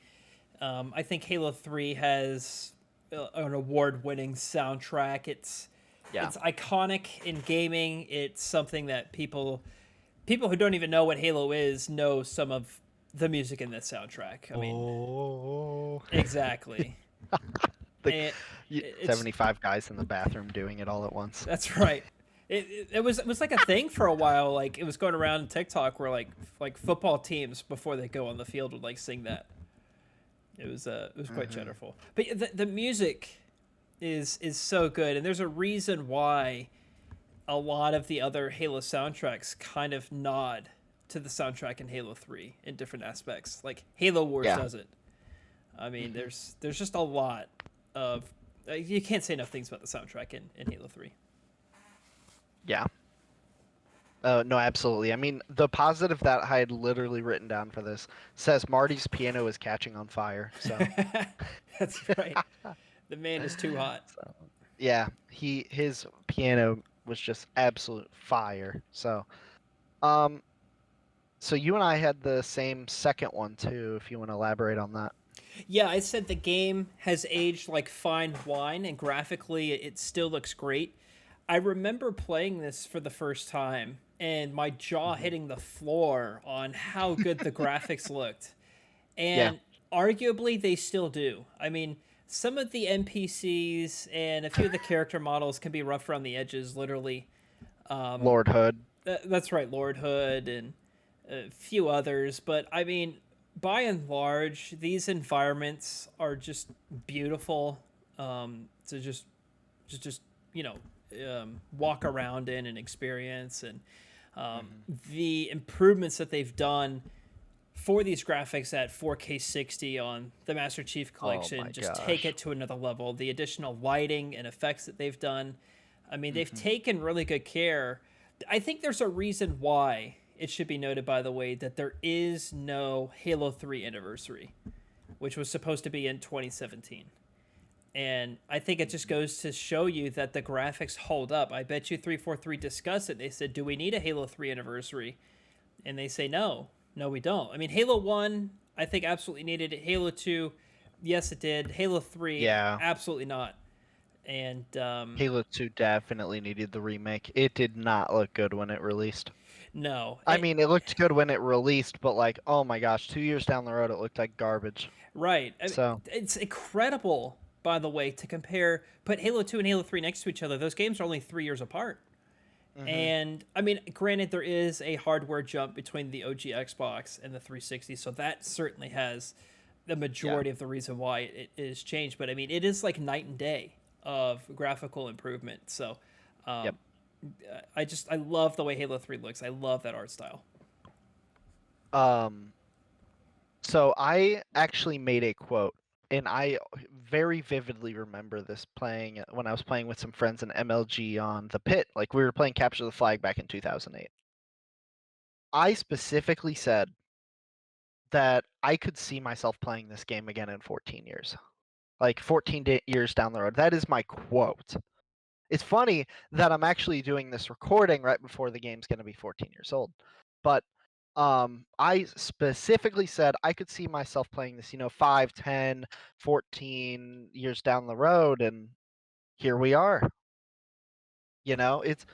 I think Halo 3 has an award-winning soundtrack. Yeah. It's iconic in gaming. It's something that people who don't even know what Halo is know some of the music in this soundtrack. I mean, Oh. exactly. The And it's 75 guys in the bathroom doing it all at once. That's right. It was like a thing for a while. Like it was going around TikTok where like football teams before they go on the field would like sing that. It was quite cheerful. But the music is so good, and there's a reason why a lot of the other Halo soundtracks kind of nod to the soundtrack in Halo 3 in different aspects. Like Halo Wars does it. I mean, there's just a lot of you can't say enough things about the soundtrack in Halo 3. Yeah. No, absolutely. I mean, the positive that I had literally written down for this says Marty's piano is catching on fire. So That's right. The man is too hot. So, yeah, his piano was just absolute fire. Um, so you and I had the same second one too. If you want to elaborate on that. Yeah, I said the game has aged like fine wine, and graphically, it still looks great. I remember playing this for the first time, and my jaw hitting the floor on how good the graphics looked. Yeah. And arguably, they still do. I mean, some of the NPCs and a few of the character models can be rough around the edges, literally. Lord Hood. That's right, Lord Hood and a few others. But I mean, by and large, these environments are just beautiful to just walk around in and experience, and the improvements that they've done for these graphics at 4K 60 on the Master Chief Collection just take it to another level. The additional lighting and effects that they've done, I mean, they've taken really good care. I think there's a reason why it should be noted, by the way, that there is no Halo 3 anniversary, which was supposed to be in 2017. And I think it just goes to show you that the graphics hold up. I bet you 343 discussed it. They said, do we need a Halo 3 anniversary? And they say, no, we don't. I mean, Halo 1, I think absolutely needed it. Halo 2, yes, it did. Halo 3, absolutely not. And Halo 2 definitely needed the remake. It did not look good when it released. No. I mean, it looked good when it released, but like, oh my gosh, 2 years down the road, it looked like garbage. Right. So it's incredible, by the way, to put Halo 2 and Halo 3 next to each other. Those games are only 3 years apart. And I mean, granted, there is a hardware jump between the OG Xbox and the 360, so that certainly has the majority of the reason why it is changed. But I mean, it is like night and day of graphical improvement. So I love the way Halo 3 looks. I love that art style. So I actually made a quote, and I very vividly remember this playing when I was playing with some friends in MLG on the pit. Like we were playing Capture the Flag back in 2008. I specifically said that I could see myself playing this game again in 14 years. Like 14 years down the road. That is my quote. It's funny that I'm actually doing this recording right before the game's going to be 14 years old. But I specifically said I could see myself playing this, 5, 10, 14 years down the road, and here we are. It's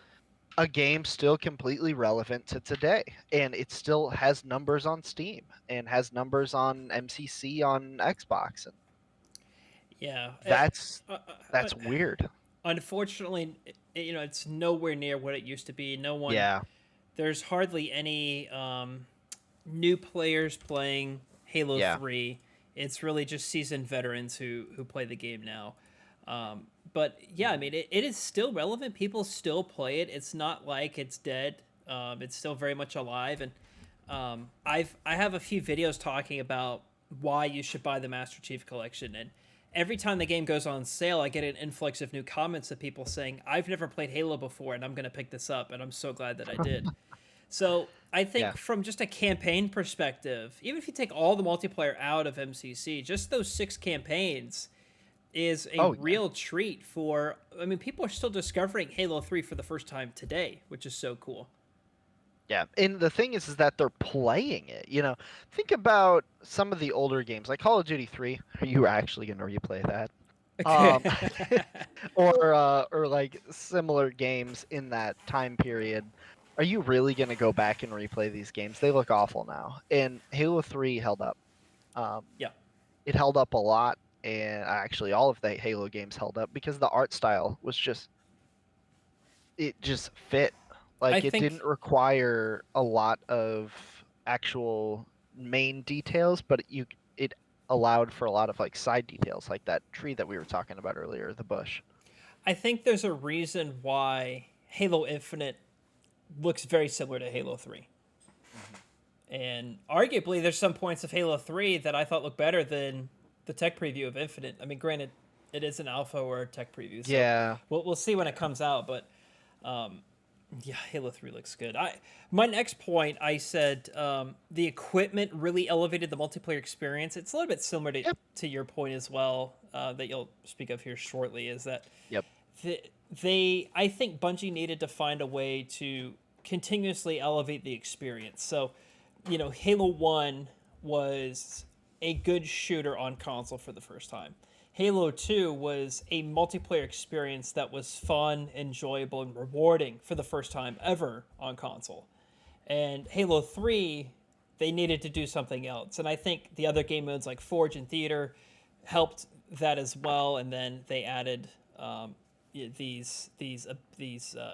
a game still completely relevant to today, and it still has numbers on Steam and has numbers on MCC on Xbox, and that's weird. Unfortunately, it's nowhere near what it used to be. No one. Yeah. There's hardly any new players playing Halo 3. It's really just seasoned veterans who play the game now. But yeah, I mean, it is still relevant. People still play it. It's not like it's dead. It's still very much alive, and I have a few videos talking about why you should buy the Master Chief Collection, and every time the game goes on sale, I get an influx of new comments of people saying, "I've never played Halo before, and I'm going to pick this up, and I'm so glad that I did." So I Yeah. think from just a campaign perspective, even if you take all the multiplayer out of MCC, just those 6 campaigns is a Oh yeah. real treat for. I mean, people are still discovering Halo 3 for the first time today, which is so cool. Yeah, and the thing is that they're playing it. Think about some of the older games, like Call of Duty 3. Are you actually going to replay that? Um, or like similar games in that time period. Are you really going to go back and replay these games? They look awful now. And Halo 3 held up. Um, Yeah. it held up a lot, and actually all of the Halo games held up because the art style was just fit. I Like it think didn't require a lot of actual main details, but it allowed for a lot of like side details, like that tree that we were talking about earlier, the bush. I think there's a reason why Halo Infinite looks very similar to Halo 3. Mhm. And arguably there's some points of Halo 3 that I thought looked better than the tech preview of Infinite. I mean, granted, it is an alpha or a tech preview, so Yeah. we'll see when it comes out, but um, yeah, Halo 3 looks good. My next point, I said the equipment really elevated the multiplayer experience. It's a little bit similar Yep. to your point as well, that you'll speak of here shortly, is that Yep. I think Bungie needed to find a way to continuously elevate the experience. So, Halo 1 was a good shooter on console for the first time. Halo 2 was a multiplayer experience that was fun, enjoyable, and rewarding for the first time ever on console. And Halo 3, they needed to do something else. And I think the other game modes like Forge and Theater helped that as well. And then they added these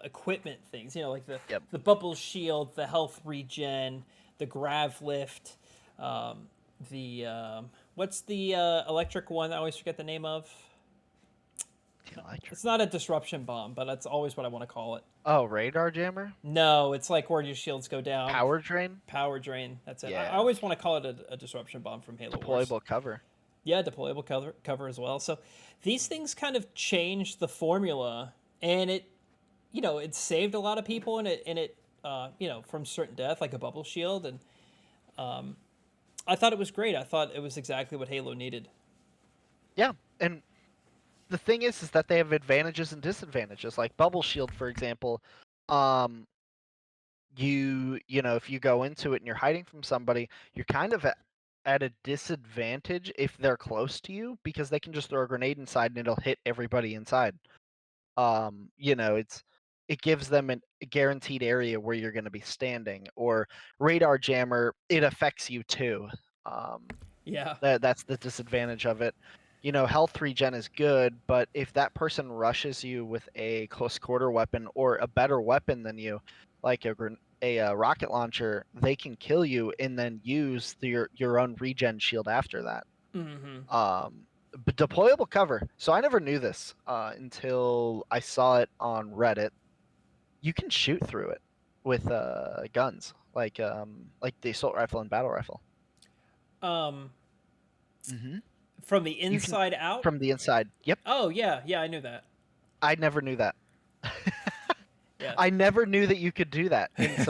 equipment things, like the Yep. the bubble shield, the health regen, the grav lift, the what's the electric one? I always forget the name of. The electric. It's not a disruption bomb, but that's always what I want to call it. Oh, radar jammer, No, it's like where your shields go down. power drain. Power drain. That's it. I Yeah. always want to call it a disruption bomb from Halo Wars. Deployable cover. Yeah, deployable cover as well. So these things kind of changed the formula, and it saved a lot of people, and it from certain death, like a bubble shield, and I thought it was great. I thought it was exactly what Halo needed. Yeah, and the thing is that they have advantages and disadvantages. Like bubble shield, for example. If you go into it and you're hiding from somebody, you're kind of at a disadvantage if they're close to you because they can just throw a grenade inside and it'll hit everybody inside. It gives them a guaranteed area where you're going to be standing. Or radar jammer, it affects you too. Yeah. That's the disadvantage of it. Health regen is good, but if that person rushes you with a close quarter weapon or a better weapon than you, like a rocket launcher, they can kill you and then use your own regen shield after that. Mm-hmm. But deployable cover. So I never knew this until I saw it on Reddit. You can shoot through it with guns, like the assault rifle and battle rifle. Um, Mm-hmm. from the You can inside out. from the inside. Yep. Oh yeah, yeah, I knew that. I never knew that. Yeah. I never knew that you could do that. And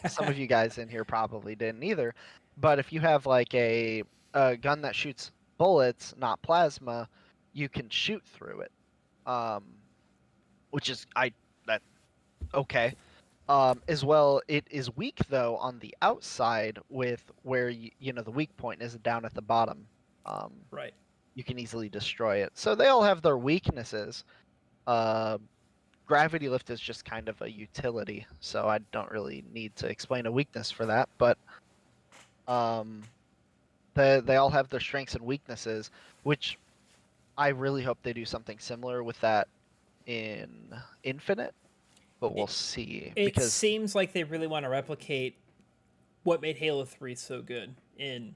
some of you guys in here probably didn't either. But if you have like a gun that shoots bullets, not plasma, you can shoot through it. Which is that okay. As well, it is weak though on the outside with where the weak point is down at the bottom. Right. You can easily destroy it. So they all have their weaknesses. Uh, Gravity lift is just kind of a utility, so I don't really need to explain a weakness for that. But they all have their strengths and weaknesses, which I really hope they do something similar with that in Infinite. But we'll see. It Because seems like they really want to replicate what made Halo 3 so good in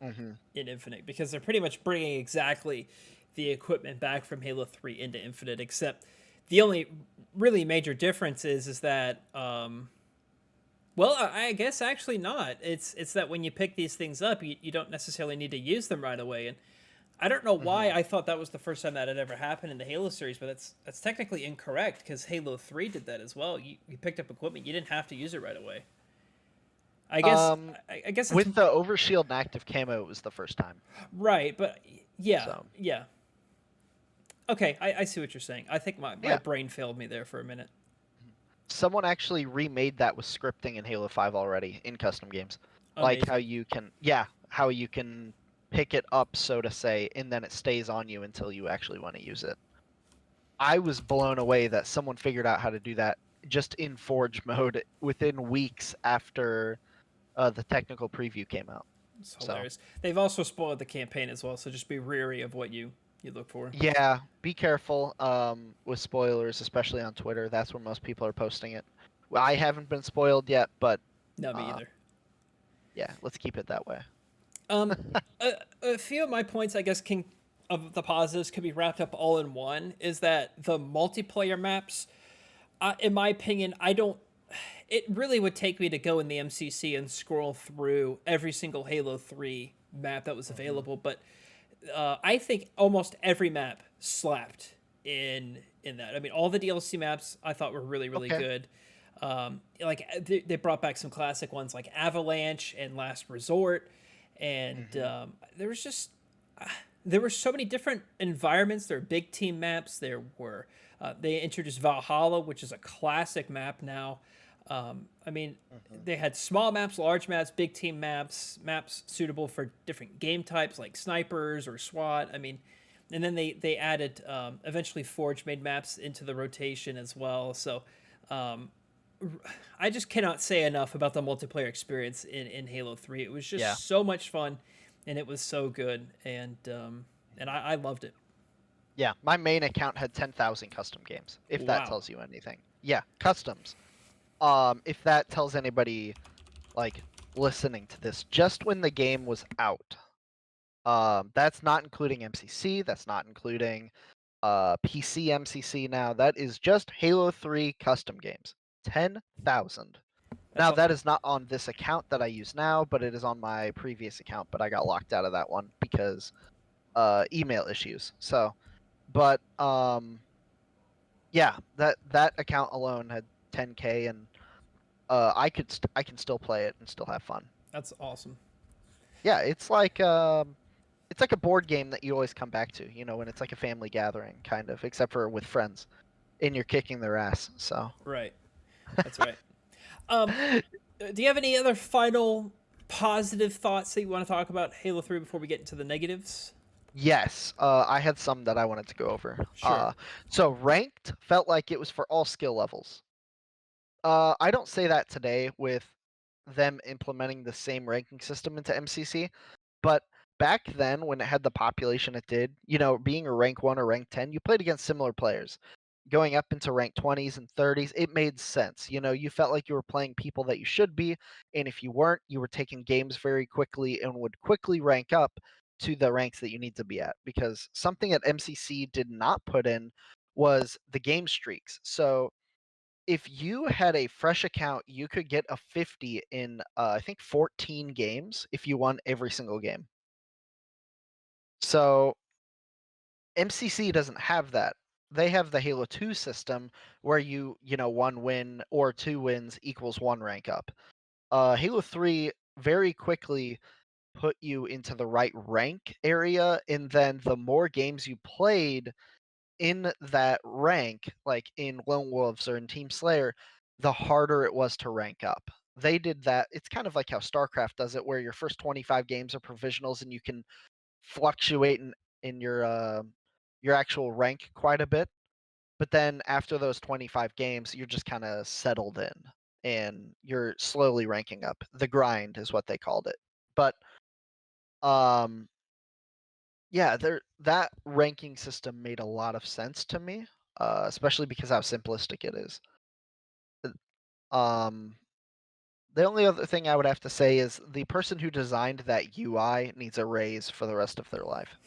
Infinite, because they're pretty much bringing exactly the equipment back from Halo 3 into Infinite, except the only really major difference is that Well, I guess actually not. It's that when you pick these things up, you don't necessarily need to use them right away. And I don't know why Hmm. I thought that was the first time that had ever happened in the Halo series, but that's technically incorrect because Halo 3 did that as well. You picked up equipment, you didn't have to use it right away. I guess Um, I guess it's with the overshield and active camo, it was the first time. right, but yeah, So yeah. Okay, I see what you're saying. I think my yeah, brain failed me there for a minute. someone actually remade that with scripting in Halo 5 already in custom games. Like how Amazing. you can, yeah, how you can pick it up, so to say, and then it stays on you until you actually want to use it. I was blown away that someone figured out how to do that just in Forge mode within weeks after the technical preview came out. It's So hilarious. They've also spoiled the campaign as well, so just be wary of what you look for. yeah, be careful with spoilers, especially on Twitter. That's where most people are posting it. Well, I haven't been spoiled yet, but No, me uh, either. yeah, let's keep it that way. Um, a few of my points, I guess, can of the positives could be wrapped up all in one. Is that the multiplayer maps? In my opinion, I don't. It really would take me to go in the MCC and scroll through every single Halo 3 map that was Hmm. available, but I think almost every map slapped in that. I mean, all the DLC maps I thought were really Okay. good. Like they brought back some classic ones like Avalanche and Last Resort, and Hmm. there was just there were so many different environments. There were big team maps. There were they introduced Valhalla, which is a classic map now. I mean, Hmm. they had small maps, large maps, big team maps, maps suitable for different game types like snipers or SWAT. I mean, and then they added eventually Forge made maps into the rotation as well. So um, I just cannot say enough about the multiplayer experience in Halo 3. It was Yeah. just so much fun, and it was so good, and I loved it. Yeah. My main account had 10,000 custom games, if that Wow. tells you anything. Yeah, customs. If that tells anybody like listening to this, just when the game was out. That's not including MCC. That's not including PC MCC now. That is just Halo 3 custom games. 10,000. That's Now, a, that is not on this account that I use now, but it is on my previous account, but I got locked out of that one because email issues. So, but yeah, that account alone had 10K, and I can still play it and still have fun. that's awesome. Yeah, it's like a board game that you always come back to, when it's like a family gathering, kind of, except for with friends, and you're kicking their ass. So, Right. That's right. Um, do you have any other final positive thoughts that you want to talk about Halo 3 before we get into the negatives? yes, I had some that I wanted to go over. Sure. So ranked felt like it was for all skill levels. I don't say that today with them implementing the same ranking system into MCC, but back then when it had the population it did, being a rank 1 or rank 10, you played against similar players. Going up into rank 20s and 30s, it made sense. You felt like you were playing people that you should be, and if you weren't, you were taking games very quickly and would quickly rank up to the ranks that you need to be at, because something that MCC did not put in was the game streaks. So if you had a fresh account, you could get a 50 in I think 14 games if you won every single game. So MCC doesn't have that. They have the Halo 2 system where one win or two wins equals one rank up. Halo 3 very quickly put you into the right rank area, and then the more games you played in that rank, like in Lone Wolves or in Team Slayer, the harder it was to rank up. They did that. It's kind of like how StarCraft does it, where your first 25 games are provisionals and you can fluctuate in your actual rank quite a bit. But then after those 25 games, you're just kind of settled in and you're slowly ranking up. The grind is what they called it. But um yeah, that ranking system made a lot of sense to me, especially because how simplistic it is. Um, the only other thing I would have to say is the person who designed that UI needs a raise for the rest of their life.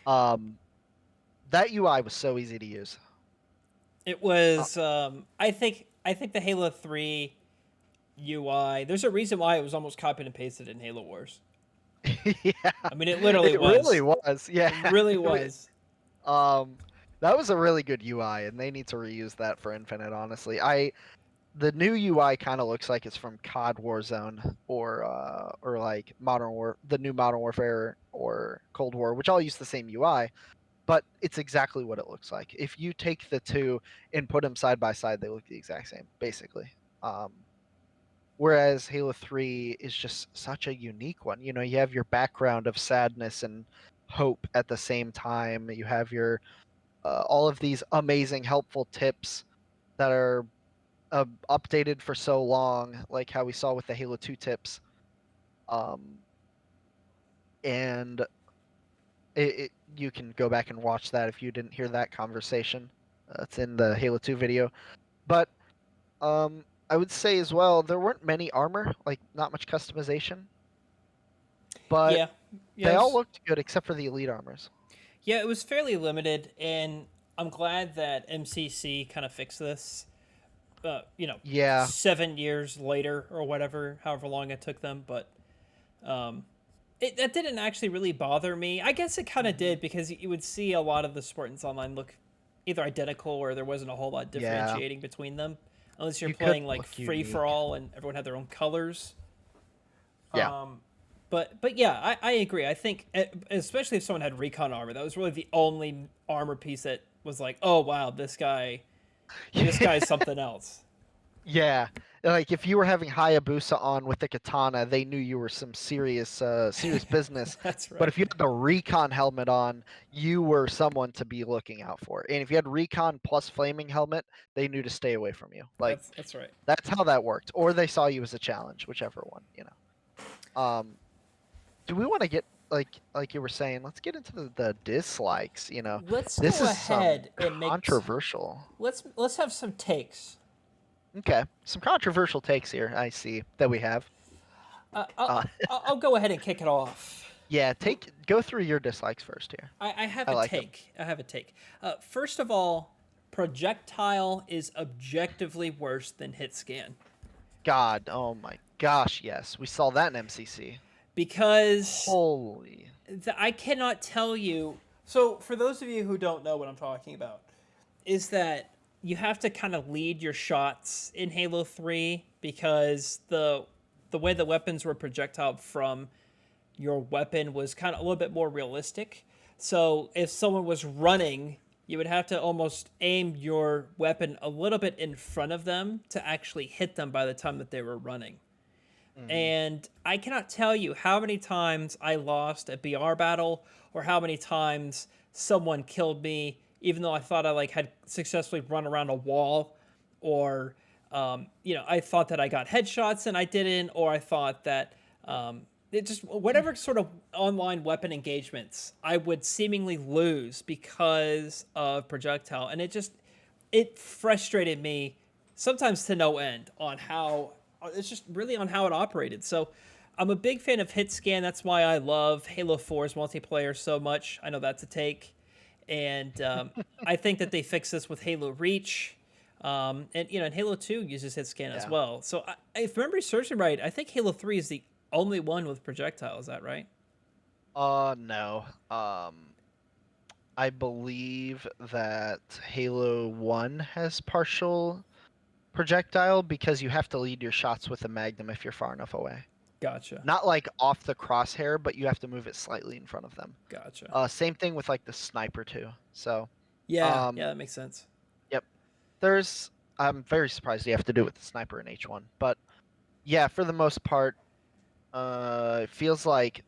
Um, that UI was so easy to use. It Uh, was I think the Halo 3 UI. There's a reason why it was almost copied and pasted in Halo Wars. Yeah, I mean, it literally it really was. was. Yeah, It really was. um, that was a really good UI, and they need to reuse that for Infinite. Honestly, the new UI kind of looks like it's from COD Warzone or like the new Modern Warfare or Cold War, which all use the same UI, but it's exactly what it looks like. If you take the two and put them side by side, they look the exact same, basically. Whereas Halo 3 is just such a unique one. You know, you have your background of sadness and hope at the same time. You have your all of these amazing helpful tips that are updated for so long, like how we saw with the Halo 2 tips. And you can go back and watch that if you didn't hear that conversation. It's in the Halo 2 video. But I would say as well, there weren't many armor, like not much customization, but Yeah. they all Yes. looked good except for the elite armors. Yeah, it was fairly limited, and I'm glad that MCC kind of fixed this. Yeah, 7 years later or whatever, however long it took them, but um, that didn't actually really bother me. I guess it kind of hmm did because you would see a lot of the Spartans online look either identical or there wasn't a whole lot yeah, differentiating between them, unless you're you could playing like look free for unique. all and everyone had their own colors. Yeah, Um, but yeah, I agree. I think especially if someone had recon armor, that was really the only armor piece that was like, oh wow, this guy's something else. yeah. Like if you were having Hayabusa on with the katana, they knew you were some serious business. That's But right. if you had the recon helmet on, you were someone to be looking out for. And if you had recon plus flaming helmet, they knew to stay away from you. Like That's right. that's how that worked. Or they saw you as a challenge, whichever one, you know. Do we want to get like you were saying, let's get into the dislikes, you know. Let's This go is some ahead and controversial. let's have some takes. Okay, some controversial takes here. I see that we have. Uh, I'll, Uh, I'll go ahead and kick it off. yeah, go through your dislikes first here. I have I a like them. take. I have a take. First of all, Projectile is objectively worse than hitscan God, oh my gosh, yes, we saw that in MCC. because Holy, I cannot tell you. So, for those of you who don't know what I'm talking about, is that you have to kind of lead your shots in Halo 3 because the way the weapons were projectile from your weapon was kind of a little bit more realistic. So if someone was running, you would have to almost aim your weapon a little bit in front of them to actually hit them by the time that they were running. hmm And I cannot tell you how many times I lost a BR battle or how many times someone killed me even though I thought I like had successfully run around a wall or I thought that I got headshots and I didn't, or I thought that it just whatever sort of online weapon engagements I would seemingly lose because of projectile, and it frustrated me sometimes to no end on how it's just really on how it operated. So I'm a big fan of hitscan. That's why I love Halo 4's multiplayer so much. I know that's a take, and I think that they fix this with Halo Reach. And Halo 2 uses hitscan as yeah. well. So if memory serves me right, I think Halo 3 is the only one with projectile. Is that right? No. I believe that Halo 1 has partial projectile because you have to lead your shots with a magnum if you're far enough away. Gotcha. Not like off the crosshair, but you have to move it slightly in front of them. Gotcha. Same thing with like the sniper too. So, Yeah, yeah, um, that makes sense. yep. There's. I'm very surprised you have to do it with the sniper in H1, but yeah, for the most part, it feels like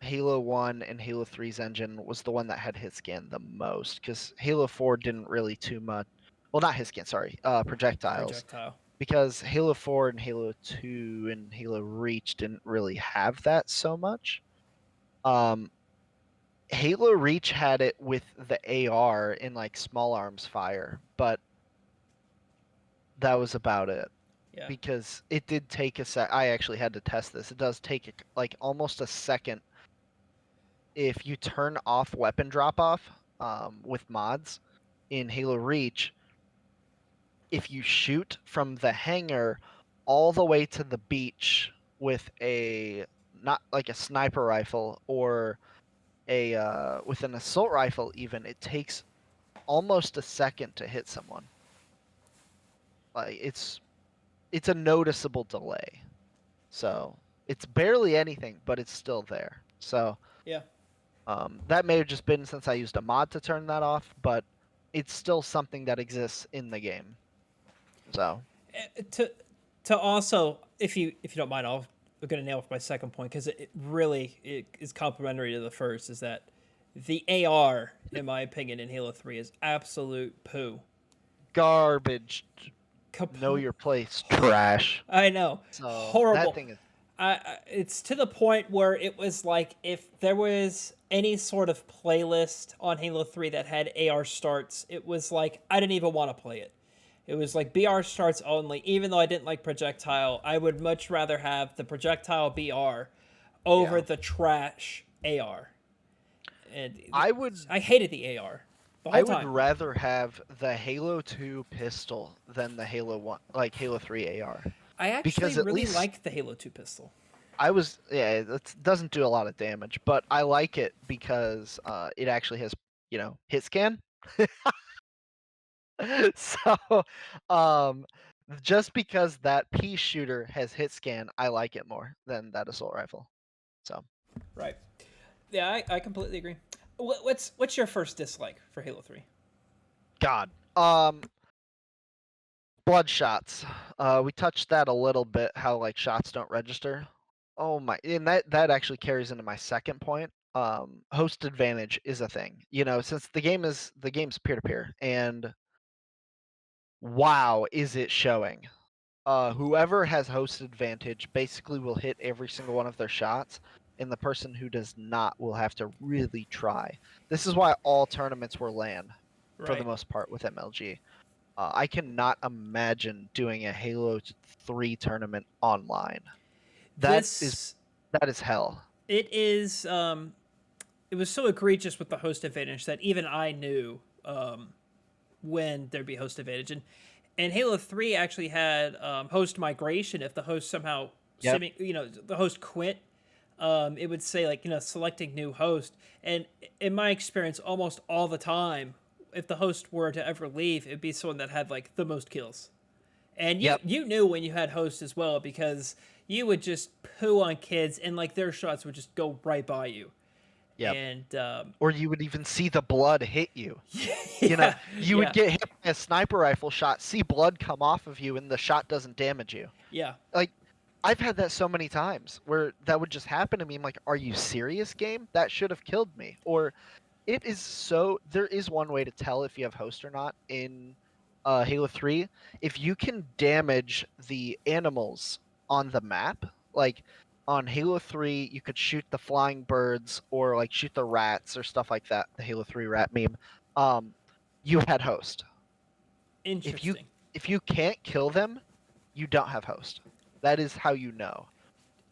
Halo 1 and Halo 3's engine was the one that had hit scan the most because Halo 4 didn't really too much. Well, not hit scan, sorry, projectiles. Projectile. Because Halo 4 and Halo 2 and Halo Reach didn't really have that so much. Halo Reach had it with the AR in like small arms fire, but that was about it. Yeah. Because it did take a sec. I actually had to test this. It does take like almost a second if you turn off weapon drop off with mods in Halo Reach. If you shoot from the hangar all the way to the beach with a not like a sniper rifle or a with an assault rifle even, it takes almost a second to hit someone. Like it's a noticeable delay. So it's barely anything, but it's still there. So Yeah. that may have just been since I used a mod to turn that off, but it's still something that exists in the game. So To also, if you don't mind, I'm gonna nail off my second point because it is complementary to the first. Is that the AR, in my opinion, in Halo 3 is absolute poo. garbage. Know Comple- your place, trash. I know, So that horrible. thing is It's to the point where it was like if there was any sort of playlist on Halo 3 that had AR starts, it was like I didn't even want to play it. It was like BR starts only. Even though I didn't like Projectile, I would much rather have the Projectile BR over yeah. the trash AR. And I would I hated the AR the I whole would time. rather have the Halo 2 pistol than the Halo 1 like Halo 3 AR. I actually Because at really least like the Halo 2 pistol. it doesn't do a lot of damage, but I like it because it actually has, hit scan. So, um, just because that pea shooter has hit scan, I like it more than that assault rifle. So, Right. Yeah, I completely agree. What's your first dislike for Halo 3? God, bloodshots. We touched that a little bit. How like shots don't register. Oh my, and that actually carries into my second point. Host advantage is a thing. Since the game's peer to peer, and wow, is it showing? Whoever has host advantage basically will hit every single one of their shots, and the person who does not will have to really try. This is why all tournaments were LAN for the Right. most part with MLG. I cannot imagine doing a Halo 3 tournament online. That is This that is hell. it is it was so egregious with the host advantage that even I knew when there'd be host advantage. And Halo 3 actually had host migration. If the host somehow, Yep. the host quit, it would say, like, selecting new host. And in my experience, almost all the time, if the host were to ever leave, it'd be someone that had, like, the most kills. And you Yep. you knew when you had host as well because you would just poo on kids and, like, their shots would just go right by you. Yep. And Or you would even see the blood hit you. yeah, You would yeah, get hit by a sniper rifle shot, see blood come off of you, and the shot doesn't damage you. yeah, Like, I've had that so many times where that would just happen to me. I'm like, are you serious, game? That should have killed me. Or there is one way to tell if you have host or not in Halo 3. If you can damage the animals on the map, like on Halo 3, you could shoot the flying birds or like shoot the rats or stuff like that, the Halo 3 rat meme. Um, you had host. If you interesting. if you can't kill them, you don't have host. That is how you know.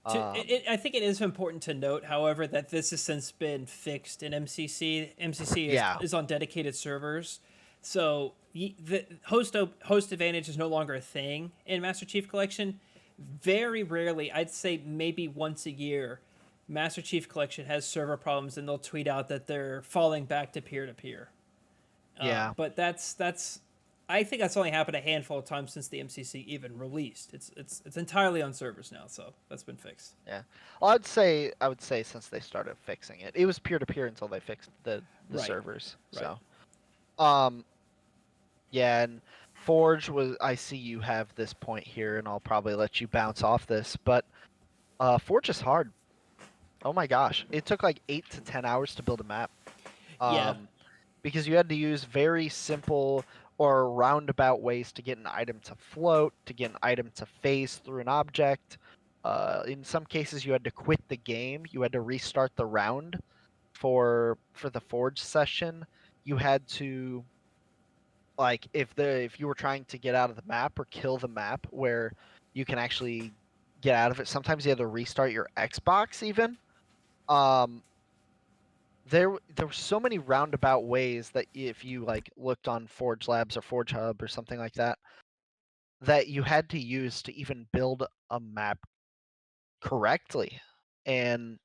I think it is important to note, however, that this has since been fixed in MCC. MCC Yeah. is on dedicated servers, so the host advantage is no longer a thing in Master Chief Collection. Very rarely, I'd say maybe once a year, Master Chief Collection has server problems, and they'll tweet out that they're falling back to peer to peer. Yeah. But that's I think that's only happened a handful of times since the MCC even released. It's entirely on servers now, so that's been fixed. Yeah. Well, I would say since they started fixing it, it was peer to peer until they fixed the Right, servers. right. So, um, yeah, and Forge was. I see you have this point here, and I'll probably let you bounce off this, but Forge is hard. Oh my gosh, it took like 8 to 10 hours to build a map. Yeah, Um, because you had to use very simple or roundabout ways to get an item to float, to get an item to phase through an object. In some cases, you had to quit the game. You had to restart the round for the forge session. You had to like if you were trying to get out of the map or kill the map where you can actually get out of it. Sometimes you had to restart your Xbox even. Um, there were so many roundabout ways that if you like looked on Forge Labs or Forge Hub or something like that, that you had to use to even build a map correctly. And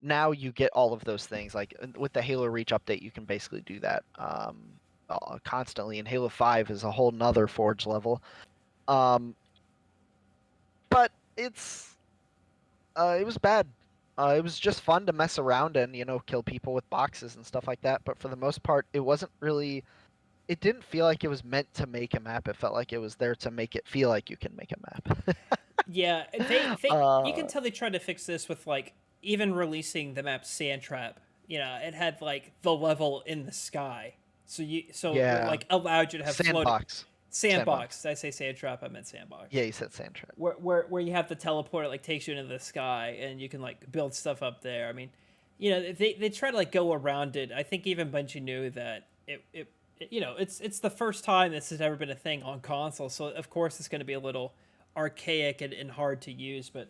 now you get all of those things. Like with the Halo Reach update, you can basically do that constantly. And Halo 5 is a whole nother Forge level. But it was bad. It was just fun to mess around and kill people with boxes and stuff like that. But for the most part, it wasn't really. It didn't feel like it was meant to make a map. It felt like it was there to make it feel like you can make a map. Yeah, they you can uh, tell they tried to fix this with like even releasing the map Sand Trap. You know, it had like the level in the sky, so it yeah, like allowed you to have floating sandbox, sandbox. Did I say Sand Trap? I meant sandbox. Yeah, you said sand trap. Where you have the teleport, it like takes you into the sky and you can like build stuff up there. I mean, you know, they try to like go around it. I think even Bungie knew that it you know, it's the first time this has ever been a thing on console, so of course it's going to be a little archaic and hard to use, but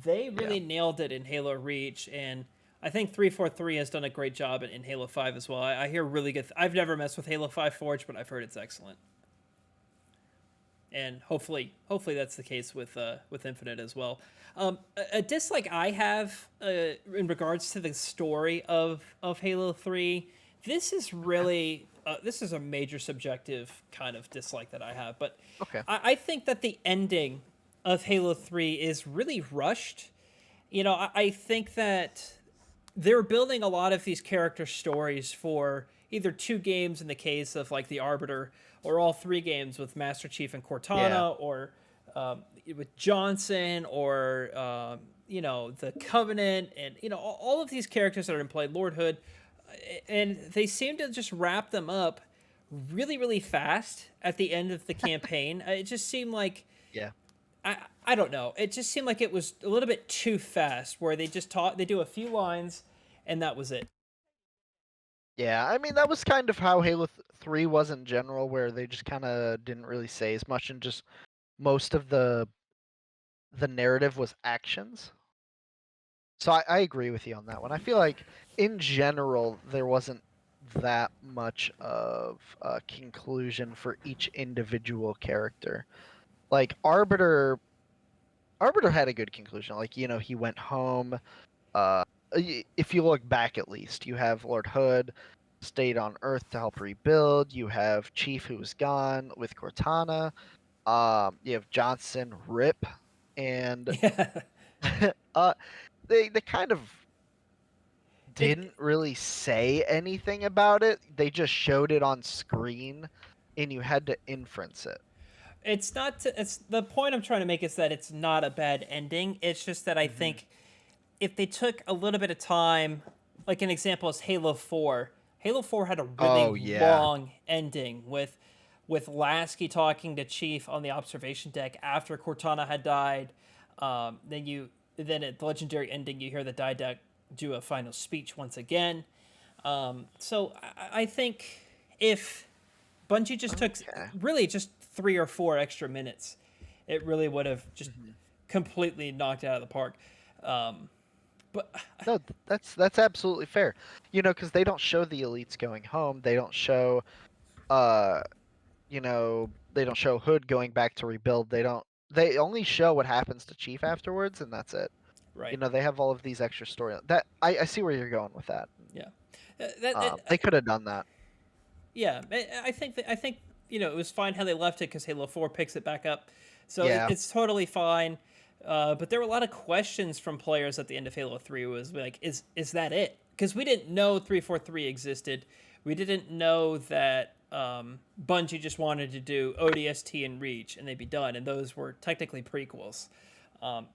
they Yeah. really nailed it in Halo Reach, and I think 343 has done a great job in Halo 5 as well. I hear really good. I've never messed with Halo 5 Forge, but I've heard it's excellent, and hopefully that's the case with Infinite as well. A dislike I have in regards to the story of Halo 3. This is really this is a major subjective kind of dislike that I have, but Okay. I think that the ending of Halo 3 is really rushed. You know, I think that they're building a lot of these character stories for either two games in the case of like the Arbiter, or all three games with Master Chief and Yeah. Cortana, or with Johnson, or you know, the Covenant, and you know, all of these characters that are in play, Lord Hood, and they seem to just wrap them up really fast at the end of the campaign. It just seemed like Yeah. I don't know. It just seemed like it was a little bit too fast, where they do a few lines and that was it. Yeah. I mean, that was kind of how Halo 3 was in general, where they just kind of didn't really say as much, and just most of the narrative was actions. So I agree with you on that one. I feel like in general there wasn't that much of a conclusion for each individual character. Like Arbiter had a good conclusion. Like, he went home. If you look back, at least you have Lord Hood stayed on Earth to help rebuild. You have Chief, who was gone with Cortana. You have Johnson, Rip, and Yeah. uh, they kind of It didn't really say anything about it. They just showed it on screen, and you had to inference it. it's not it's the point I'm trying to make is that it's not a bad ending. It's just that I Hmm. think if they took a little bit of time, like an example is Halo 4. Halo 4 had a really Oh yeah, long ending with Lasky talking to Chief on the observation deck after Cortana had died. Then at the legendary ending, you hear the Didac do a final speech once again. So I think if Bungie just took okay. really just 3 or 4 extra minutes, it really would have just Hmm. completely knocked it out of the park. Um, but No, that's absolutely fair. Because they don't show the elites going home. They don't show, uh, they don't show Hood going back to rebuild. They don't. They only show what happens to Chief afterwards, and that's it. right, They have all of these extra story. That I see where you're going with that. yeah, that They could have done that. yeah. I think you know it was fine how they left it because Halo 4 picks it back up, so Yeah. it's totally fine. But there were a lot of questions from players at the end of Halo 3. Was like, is that it? Because we didn't know 343 existed. We didn't know that Bungie just wanted to do ODST and Reach and they'd be done, and those were technically prequels.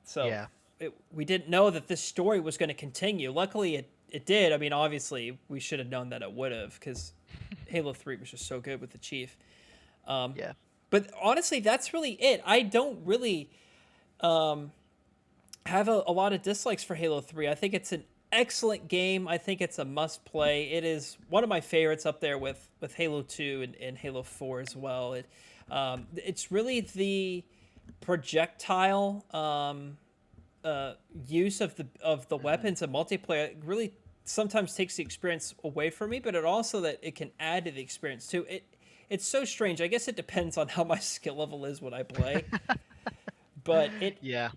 So Yeah. we didn't know that this story was going to continue. Luckily, it did. I mean, obviously, we should have known that it would have because Halo 3 was just so good with the Chief. Yeah. But honestly, that's really it. I don't really have a lot of dislikes for Halo 3. I think it's an excellent game. I think it's a must play. It is one of my favorites up there with Halo 2 and Halo 4 as well. It's really the projectile use of the Hmm. weapons and multiplayer really sometimes takes the experience away from me, but it also that it can add to the experience too. it's so strange. I guess it depends on how my skill level is when I play. But Yeah.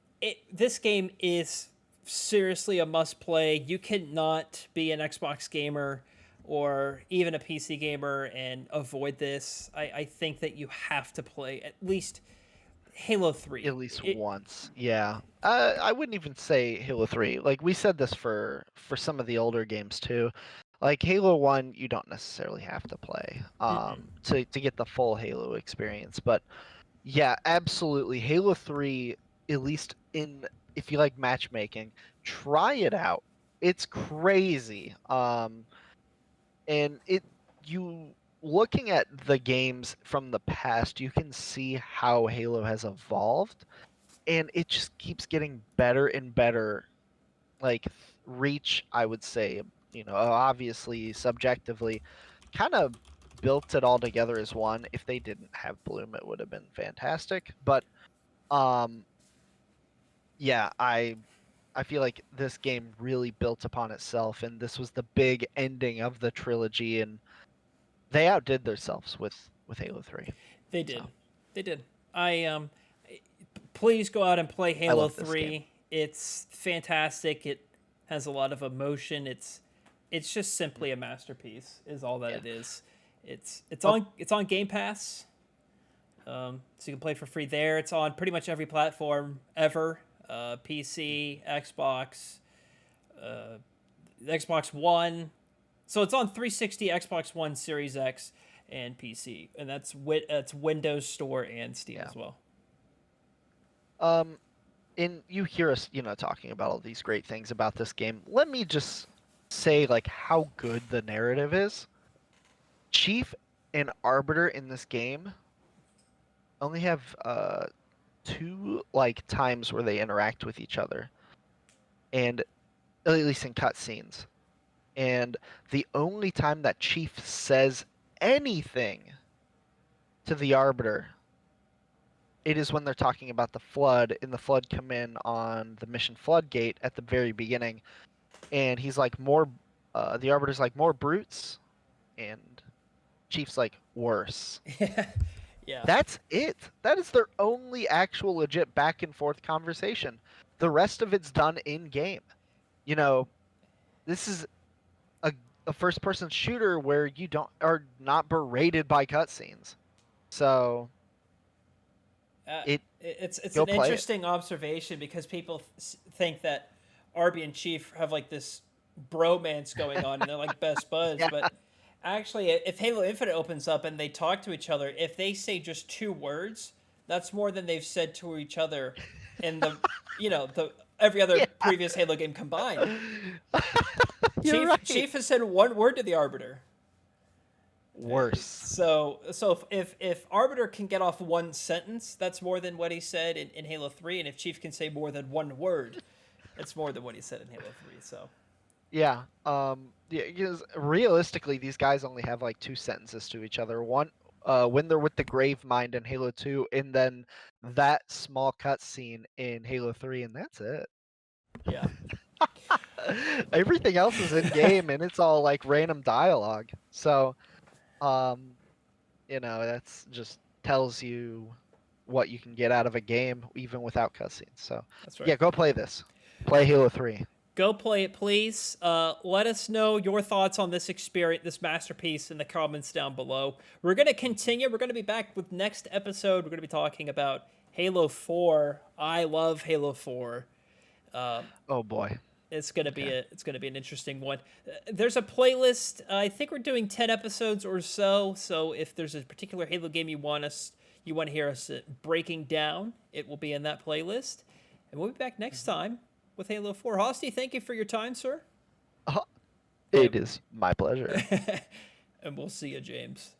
this game is seriously a must play. You cannot be an Xbox gamer or even a PC gamer and avoid this. I think that you have to play at least Halo 3. At least once, yeah. I wouldn't even say Halo 3. Like we said this for some of the older games too. Like Halo 1, you don't necessarily have to play to get the full Halo experience. But yeah, absolutely. Halo 3, at least in if you like matchmaking, try it out. It's crazy. And you looking at the games from the past, you can see how Halo has evolved, and it just keeps getting better and better. Like Reach, I would say, obviously subjectively, kind of built it all together as one. If they didn't have Bloom, it would have been fantastic. But um, yeah, I feel like this game really built upon itself, and this was the big ending of the trilogy, and they outdid themselves with Halo 3. They did. So They did. I please go out and play I Halo love this game. 3. It's fantastic. It has a lot of emotion. It's just simply a masterpiece is all that Yeah. it is. It's Oh, on Game Pass. So you can play for free there. It's on pretty much every platform ever. PC, Xbox, uh, Xbox One. So it's on 360, Xbox One, Series X, and PC, and that's Windows Store and Steam yeah. as well. And you hear us, talking about all these great things about this game. Let me just say, like, how good the narrative is. Chief and Arbiter in this game only have two like times where they interact with each other, and at least in cutscenes. And the only time that Chief says anything to the Arbiter, it is when they're talking about the Flood, and the Flood come in on the mission Floodgate at the very beginning, and he's like, the Arbiter's like, more brutes, and Chief's like, worse. Yeah, That's it. That is their only actual legit back and forth conversation. The rest of it's done in game. You know, this is a, a first person shooter where you are not berated by cutscenes. So uh, it it's go an play it. interesting observation because people think that Arby and Chief have like this bromance going on and they're like best buds, Yeah. but actually, if Halo Infinite opens up and they talk to each other, if they say just two words, that's more than they've said to each other in the every other Yeah. previous Halo game combined. You're right. Chief has said one word to the Arbiter. Worse. So if Arbiter can get off one sentence, that's more than what he said in Halo 3, and if Chief can say more than one word, it's more than what he said in Halo 3. So Yeah. Yeah, because realistically, these guys only have like two sentences to each other. One, when they're with the Grave Mind in Halo 2, and then that small cutscene in Halo 3, and that's it. yeah. Everything else is in game, and it's all like random dialogue. So, um, that's just tells you what you can get out of a game even without cutscenes. So, That's right. yeah, go play this. Play Halo 3. Go play it, please. Let us know your thoughts on this experience, this masterpiece, in the comments down below. We're going to continue. We're going to be back with next episode. We're going to be talking about Halo 4. I love Halo 4. Oh boy. It's going to be an interesting one. There's a playlist. I think we're doing 10 episodes or so. So if there's a particular Halo game you want to hear us breaking down, it will be in that playlist. And we'll be back next time with Halo 4. Hosty, thank you for your time, sir. It is my pleasure. And we'll see you, James.